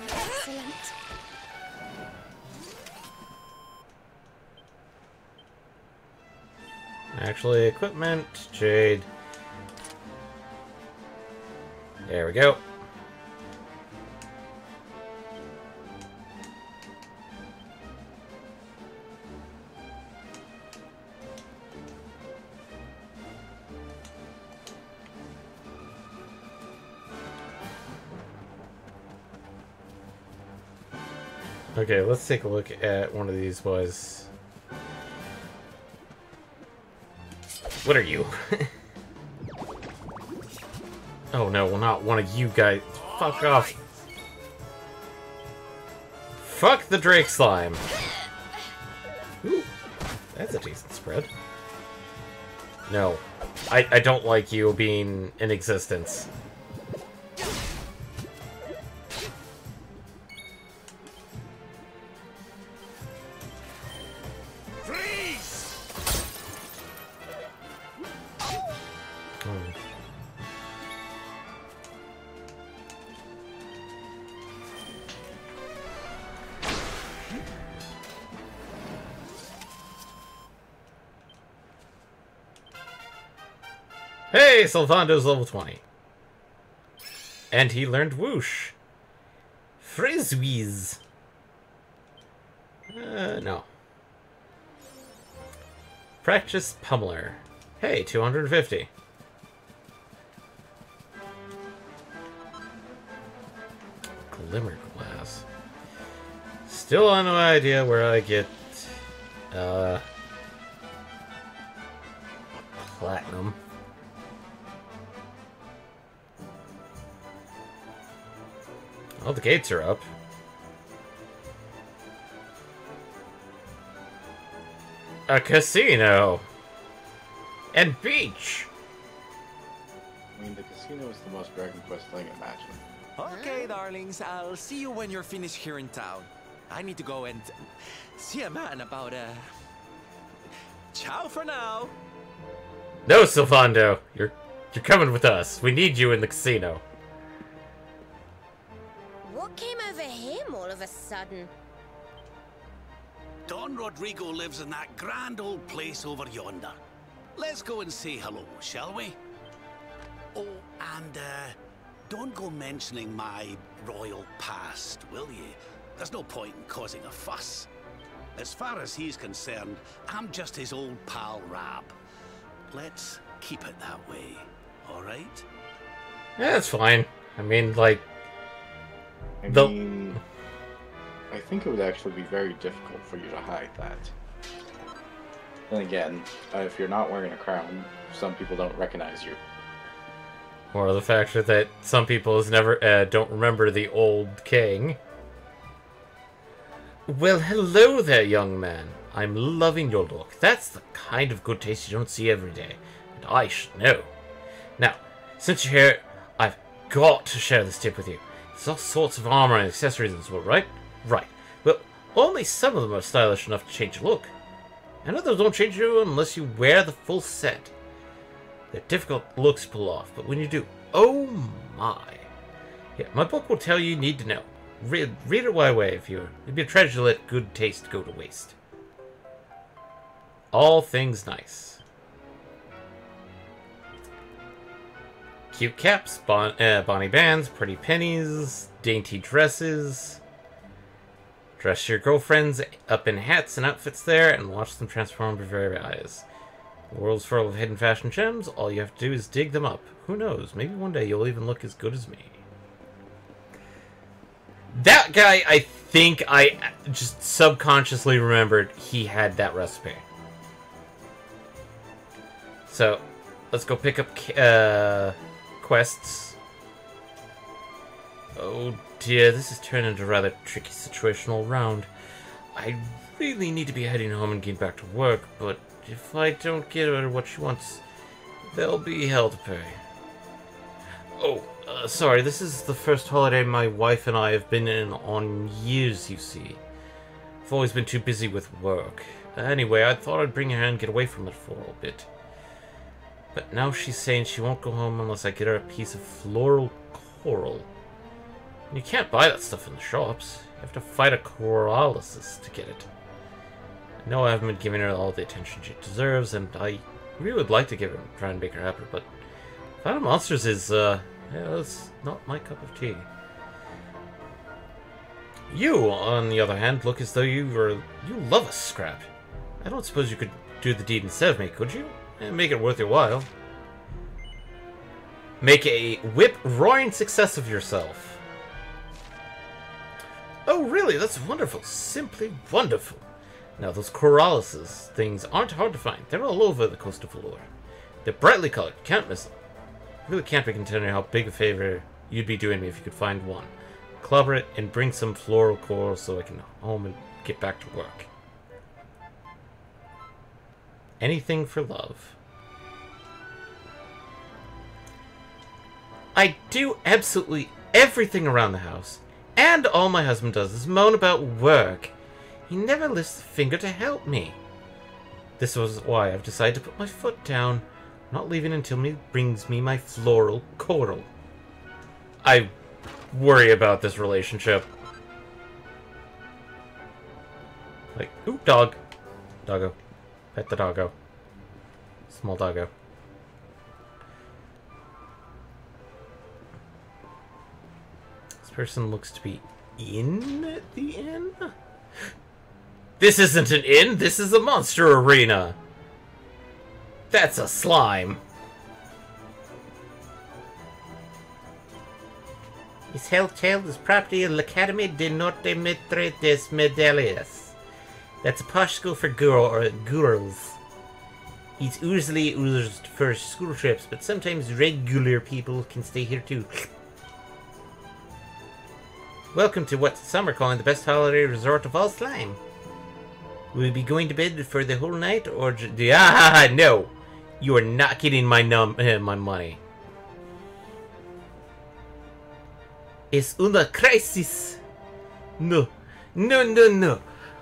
Excellent. Actually, equipment, Jade. There we go. Okay, let's take a look at one of these boys. What are you? Oh no, well not one of you guys. Fuck off. Fuck the Drake Slime. Ooh, that's a decent spread. No, I don't like you being in existence. Hey, Solvando's level 20. And he learned Whoosh. Frisbees. No. Practice Pummeler. Hey, 250. Glimmer glass. Still on no idea where I get platinum. Oh, the gates are up. A casino! And beach! I mean, the casino is the most Dragon Quest thing imaginable. Okay, darlings, I'll see you when you're finished here in town. I need to go and see a man about ciao for now. No, Sylvando! You're coming with us. We need you in the casino. What came over him all of a sudden? Don Rodrigo lives in that grand old place over yonder. Let's go and say hello, shall we? Oh, and don't go mentioning my royal past, will ye? There's no point in causing a fuss. As far as he's concerned, I'm just his old pal Rab. Let's keep it that way, all right? Yeah, that's fine. I mean, like... I mean, I think it would actually be very difficult for you to hide that. Then again, if you're not wearing a crown, some people don't recognize you. Or the fact that some people don't remember the old king. Well, hello there, young man. I'm loving your look. That's the kind of good taste you don't see every day. And I should know. Now, since you're here, I've got to share this tip with you. There's all sorts of armor and accessories as well, right? Right. Well, only some of them are stylish enough to change your look. And others don't change you unless you wear the full set. They're difficult looks to pull off, but when you do, oh my. Yeah, my book will tell you need to know. Read it right away if you're... It'd be a treasure to let good taste go to waste. All things nice. Cute caps, bonny bands, pretty pennies, dainty dresses. Dress your girlfriends up in hats and outfits there and watch them transform before your eyes. The world's full of hidden fashion gems. All you have to do is dig them up. Who knows? Maybe one day you'll even look as good as me. That guy, I think I just subconsciously remembered he had that recipe. So, let's go pick up quests. Oh dear, this is turning into a rather tricky situation all round. I really need to be heading home and getting back to work, but if I don't get her what she wants, there'll be hell to pay. Oh, sorry, this is the first holiday my wife and I have been in on years, you see. I've always been too busy with work. Anyway, I thought I'd bring her and get away from it for a little bit. But now she's saying she won't go home unless I get her a piece of floral coral. And you can't buy that stuff in the shops. You have to fight a coralysis to get it. I know I haven't been giving her all the attention she deserves, and I really would like to try and make her happy, but Fight of Monsters is, yeah, that's not my cup of tea. You, on the other hand, look as though you love a scrap. I don't suppose you could do the deed instead of me, could you? And make it worth your while. Make a whip roaring success of yourself. Oh, really? That's wonderful. Simply wonderful. Now, those coralysis things aren't hard to find. They're all over the coast of Valor. They're brightly colored. Can't miss them. Really can't be considering how big a favor you'd be doing me if you could find one. Clobber it and bring some floral coral so I can go home and get back to work. Anything for love. I do absolutely everything around the house, and all my husband does is moan about work. He never lifts a finger to help me. This was why I've decided to put my foot down, not leaving until he brings me my floral coral. I worry about this relationship. Like, ooh, dog. Doggo. Pet the doggo. Small doggo. This person looks to be in the inn? This isn't an inn, this is a monster arena! That's a slime. His health child is property of l'Academie de Norte Maitre des Medallias. That's a posh school for girls. He's usually used for school trips, but sometimes regular people can stay here too. Welcome to what some are calling the best holiday resort of all slime. Will you be going to bed for the whole night, or no? You are not getting my my money. Es una crisis. No.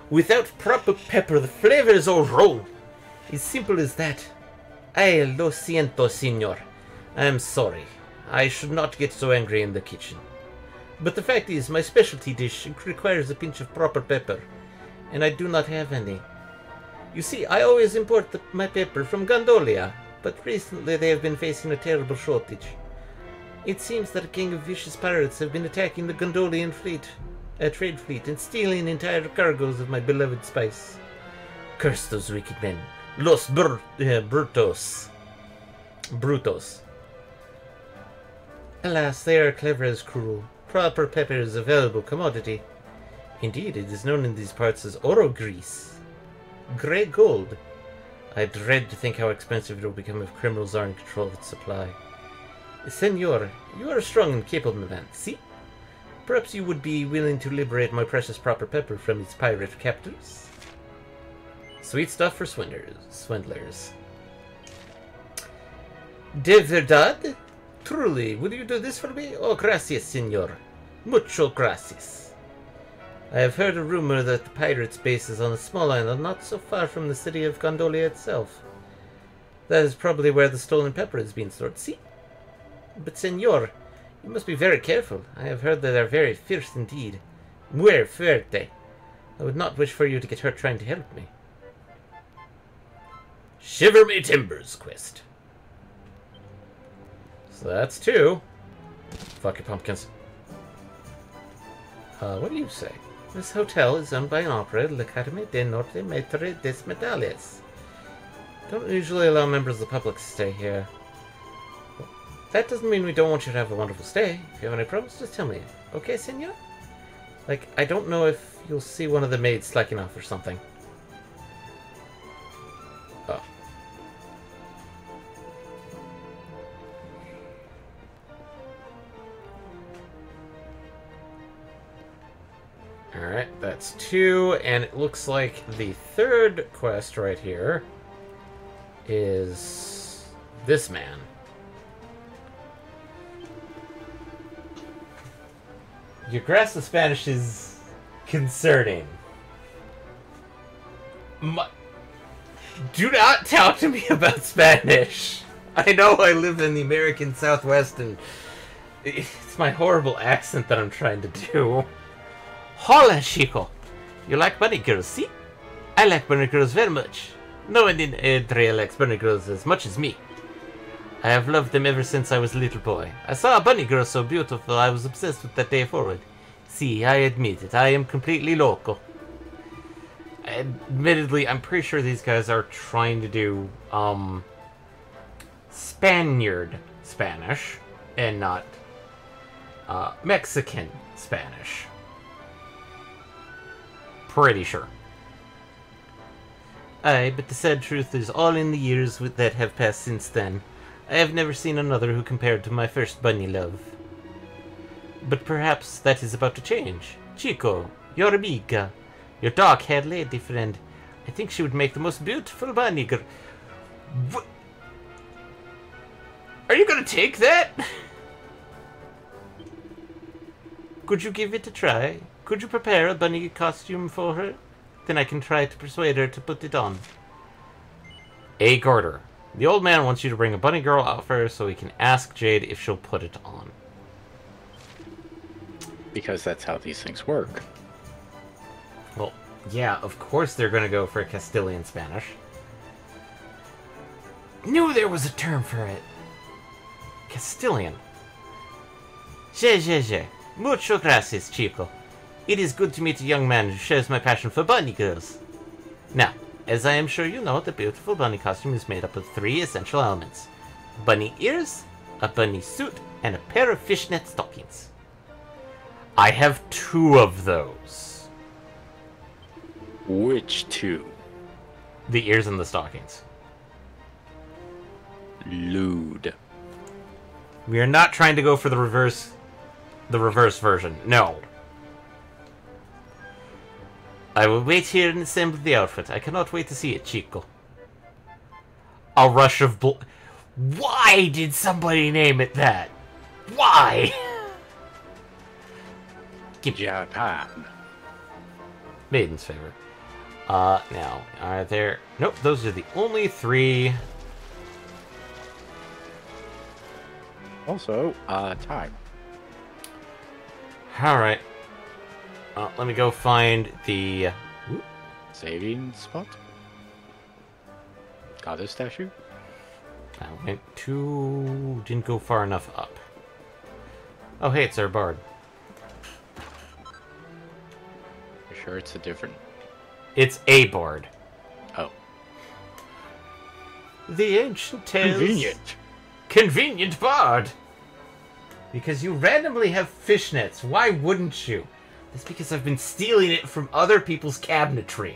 Without proper pepper, the flavor is all wrong. As simple as that. Ay, lo siento, señor. I am sorry. I should not get so angry in the kitchen. But the fact is, my specialty dish requires a pinch of proper pepper, and I do not have any. You see, I always import my pepper from Gondolia, but recently they have been facing a terrible shortage. It seems that a gang of vicious pirates have been attacking the Gondolian trade fleet, and stealing entire cargoes of my beloved spice. Curse those wicked men. Los Brutos. Alas, they are clever as cruel. Proper pepper is a valuable commodity. Indeed, it is known in these parts as oro grease. Grey gold. I dread to think how expensive it will become if criminals are in control of its supply. Senor, you are a strong and capable man, see? Perhaps you would be willing to liberate my precious proper pepper from its pirate captors? Sweet stuff for swindlers. De verdad? Truly, will you do this for me? Oh, gracias, senor. Mucho gracias. I have heard a rumor that the pirates' base is on a small island not so far from the city of Gondolia itself. That is probably where the stolen pepper is being stored. See? But, senor, you must be very careful. I have heard that they are very fierce indeed. Muy fuerte. I would not wish for you to get hurt trying to help me. Shiver me timbers quest. So that's 2. Fuck your pumpkins. What do you say? This hotel is owned by and operated l'Academie de Norte Maitre des Medallias. Don't usually allow members of the public to stay here. That doesn't mean we don't want you to have a wonderful stay. If you have any problems, just tell me. Okay, senor? Like, I don't know if you'll see one of the maids slacking off or something. Oh. Alright, that's 2, and it looks like the third quest right here is this man. Your grasp of Spanish is concerning. Do not talk to me about Spanish. I know I live in the American Southwest and it's my horrible accent that I'm trying to do. Hola, chico. You like bunny girls, see? I like bunny girls very much. No one in Adria likes bunny girls as much as me. I have loved them ever since I was a little boy. I saw a bunny girl so beautiful I was obsessed with that day forward. See, I admit it. I am completely loco. Admittedly, I'm pretty sure these guys are trying to do, Spaniard Spanish, and not, Mexican Spanish. Pretty sure. Aye, but the sad truth is all in the years that have passed since then, I have never seen another who compared to my first bunny love. But perhaps that is about to change. Chico, your amiga, your dark-haired lady friend. I think she would make the most beautiful bunny girl. What? Are you gonna take that? Could you give it a try? Could you prepare a bunny costume for her? Then I can try to persuade her to put it on. A. Gorder. The old man wants you to bring a bunny girl out for her so he can ask Jade if she'll put it on. Because that's how these things work. Well, yeah, of course they're gonna go for Castilian Spanish. Knew there was a term for it. Castilian. Je. Mucho gracias, chico. It is good to meet a young man who shares my passion for bunny girls. Now, as I am sure you know, the beautiful bunny costume is made up of 3 essential elements. Bunny ears, a bunny suit, and a pair of fishnet stockings. I have 2 of those. Which 2? The ears and the stockings. Lewd. We are not trying to go for the reverse version. No. I will wait here and assemble the outfit. I cannot wait to see it, Chico. A rush of blood. Why did somebody name it that? Why? Japan. Maiden's favorite. Now, are there... Nope, those are the only 3. Also, time. Alright. Let me go find the... Saving spot? Goddess statue? I went too... didn't go far enough up. Oh, hey, it's our bard. You sure it's a different... It's a bard. Oh. The ancient tales... Convenient. Convenient bard! Because you randomly have fishnets. Why wouldn't you? That's because I've been stealing it from other people's cabinetry.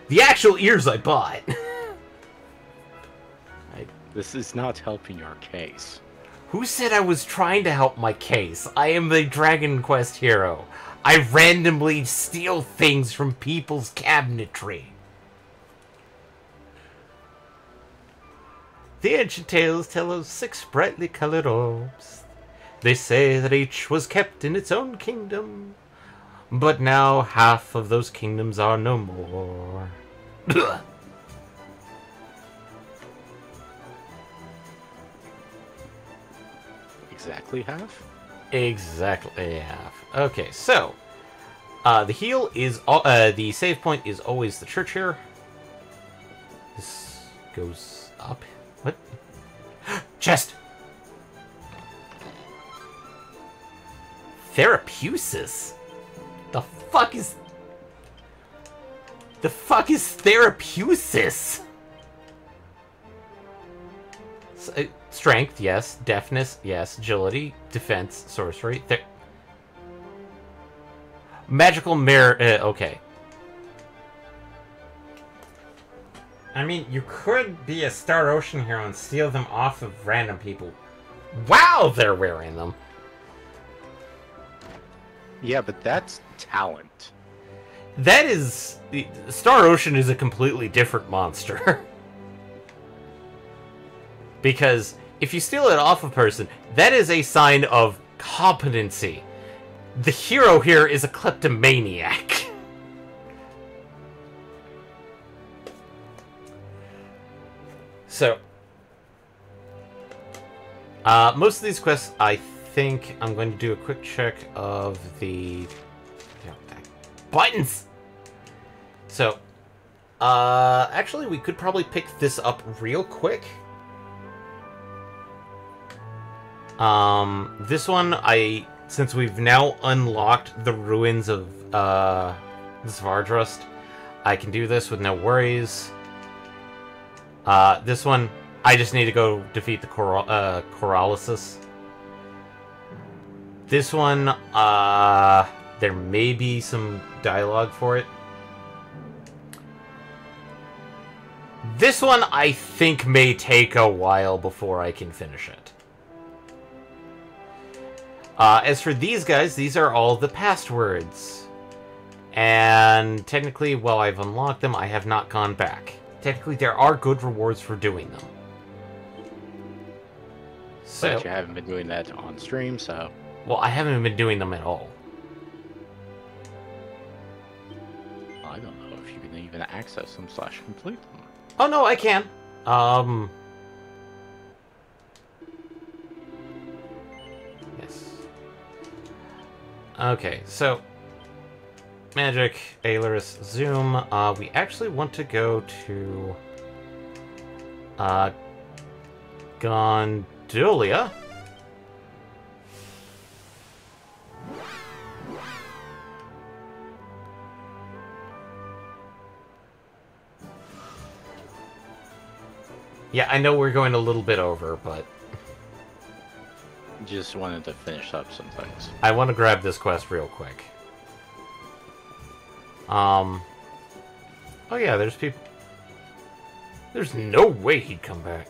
The actual ears I bought. This is not helping your case. Who said I was trying to help my case? I am the Dragon Quest hero. I randomly steal things from people's cabinetry. The ancient tales tell of 6 brightly colored orbs. They say that each was kept in its own kingdom. But now half of those kingdoms are no more. Exactly half? Exactly half. Okay, so the heal is the save point is always the church here. This goes up. What? Chest. Therapeusis. The fuck is Therapeusis? Strength, yes. Deafness, yes. Agility, defense, sorcery. Magical mirror. Okay. I mean, you could be a Star Ocean hero and steal them off of random people while they're wearing them. Yeah, but that's talent. That is... Star Ocean is a completely different monster. Because if you steal it off a person, that is a sign of competency. The hero here is a kleptomaniac. So, most of these quests, I think I'm going to do a quick check of the buttons. So, actually, we could probably pick this up real quick. This one, since we've now unlocked the ruins of Svardrust, I can do this with no worries. This one, I just need to go defeat the Coralysis. This one, there may be some dialogue for it. This one, I think, may take a while before I can finish it. As for these guys, these are all the passwords. And technically, while I've unlocked them, I have not gone back. Technically, there are good rewards for doing them. So, but you haven't been doing that on stream, so... Well, I haven't been doing them at all. I don't know if you can even access them / complete them. Oh, no, I can. Yes. Okay, so... Magic, Ailerus, Zoom. We actually want to go to... Gondolia. Yeah, I know we're going a little bit over, but... just wanted to finish up some things. I want to grab this quest real quick. Oh yeah, there's people. There's no way he'd come back.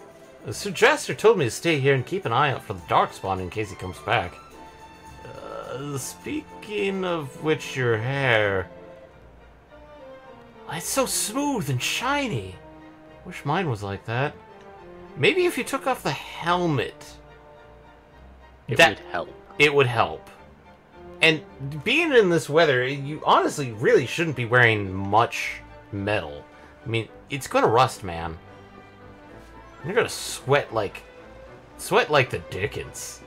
Sir Jasper told me to stay here and keep an eye out for the Darkspawn in case he comes back. Speaking of which, your hair... It's so smooth and shiny. Wish mine was like that. Maybe if you took off the helmet... It would help. It would help. And being in this weather, you honestly really shouldn't be wearing much metal. I mean, it's gonna rust, man. You're gonna sweat like the dickens.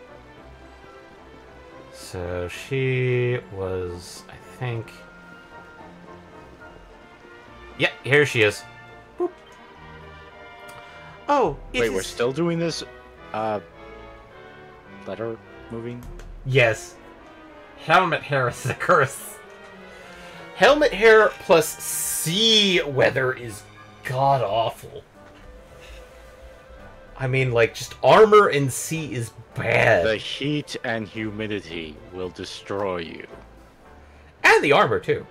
So she was, I think... Yeah, here she is. Boop. Oh, wait, we're still doing this, letter moving? Yes. Helmet hair is a curse. Helmet hair plus sea weather is god-awful. I mean, like, just armor and sea is bad. The heat and humidity will destroy you. And the armor, too.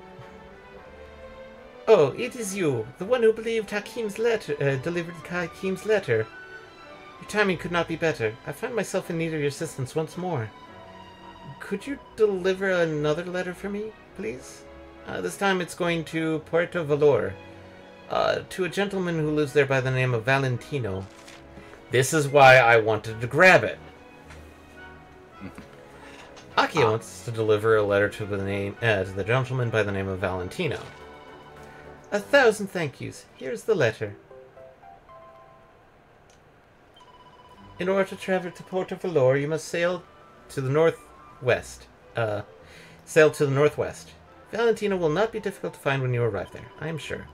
Oh, it is you, the one who believed Hakim's letter, delivered Hakim's letter. Your timing could not be better. I find myself in need of your assistance once more. Could you deliver another letter for me, please? This time it's going to Puerto Valor, to a gentleman who lives there by the name of Valentino. This is why I wanted to grab it. Aki wants to deliver a letter to the gentleman by the name of Valentino. 1,000 thank yous. Here's the letter. In order to travel to Puerto Valor, you must sail to the northwest. Valentino will not be difficult to find when you arrive there, I am sure.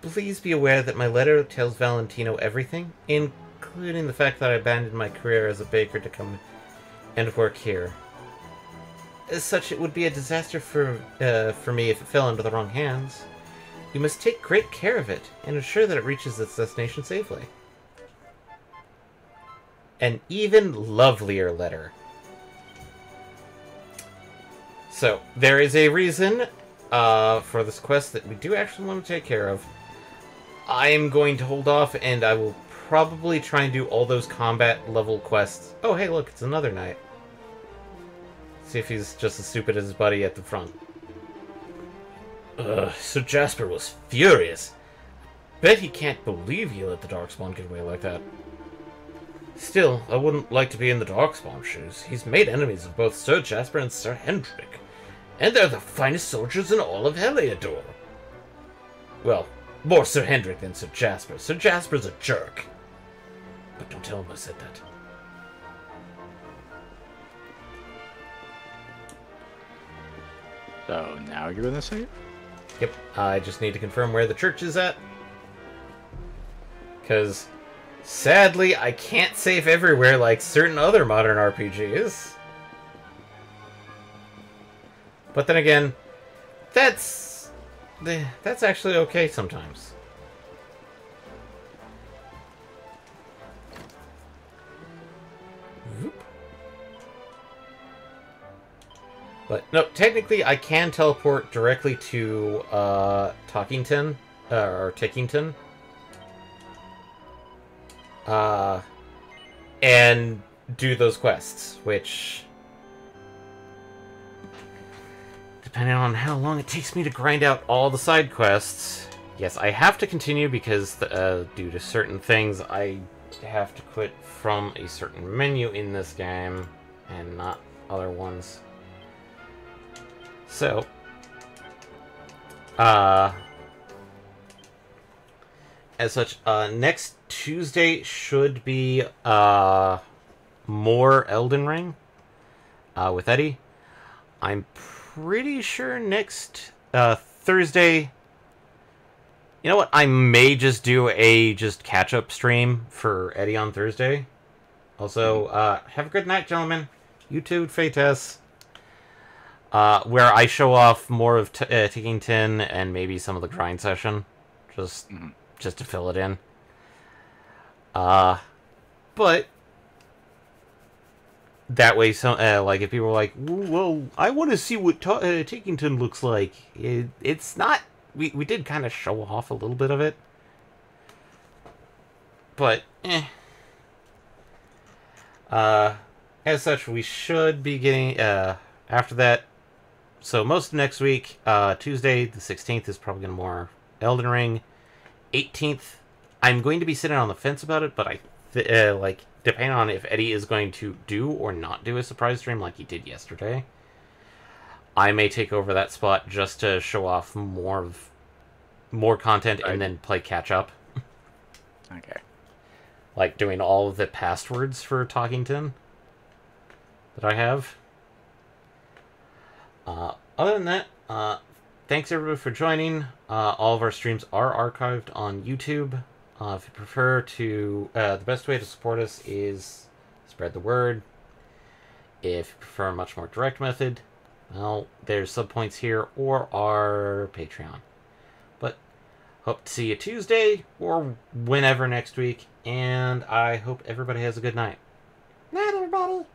Please be aware that my letter tells Valentino everything, including the fact that I abandoned my career as a baker to come and work here. As such, it would be a disaster for me if it fell into the wrong hands. You must take great care of it, and ensure that it reaches its destination safely. An even lovelier letter. So, there is a reason for this quest that we do actually want to take care of. I am going to hold off, and I will probably try and do all those combat level quests. Oh, hey, look, it's another knight. See if he's just as stupid as his buddy at the front. Sir Jasper was furious. Bet he can't believe you let the Darkspawn get away like that. Still, I wouldn't like to be in the Darkspawn's shoes. He's made enemies of both Sir Jasper and Sir Hendrik. And they're the finest soldiers in all of Heliodor. Well, more Sir Hendrik than Sir Jasper. Sir Jasper's a jerk. But don't tell him I said that. So, now you're gonna save? Yep, I just need to confirm where the church is at. Because, sadly, I can't save everywhere like certain other modern RPGs. But then again, that's actually okay sometimes. But, no, technically I can teleport directly to, Talkington, or Tickington. And do those quests, which, depending on how long it takes me to grind out all the side quests, yes, I have to continue because, due to certain things, I have to quit from a certain menu in this game, and not other ones. So, as such, next Tuesday should be, more Elden Ring, with Eddie. I'm pretty sure next, Thursday, you know what, I may just do a catch-up stream for Eddie on Thursday. Also, have a good night, gentlemen. You too, Fates. Where I show off more of Tickington and maybe some of the grind session, just to fill it in. But that way, some like if people are like, well, I want to see what Takington looks like. It's not. We did kind of show off a little bit of it, but as such, we should be getting after that. So most of next week, Tuesday the 16th is probably going to more Elden Ring. 18th, I'm going to be sitting on the fence about it, but like depending on if Eddie is going to do or not do a surprise stream like he did yesterday, I may take over that spot just to show off more content and then play catch up. Okay. Like doing all of the passwords for Talkington that I have. Other than that, thanks everybody for joining. All of our streams are archived on YouTube. If you prefer to, the best way to support us is spread the word. If you prefer a much more direct method, well, there's subpoints here or our Patreon. But hope to see you Tuesday or whenever next week, and I hope everybody has a good night. Night, everybody!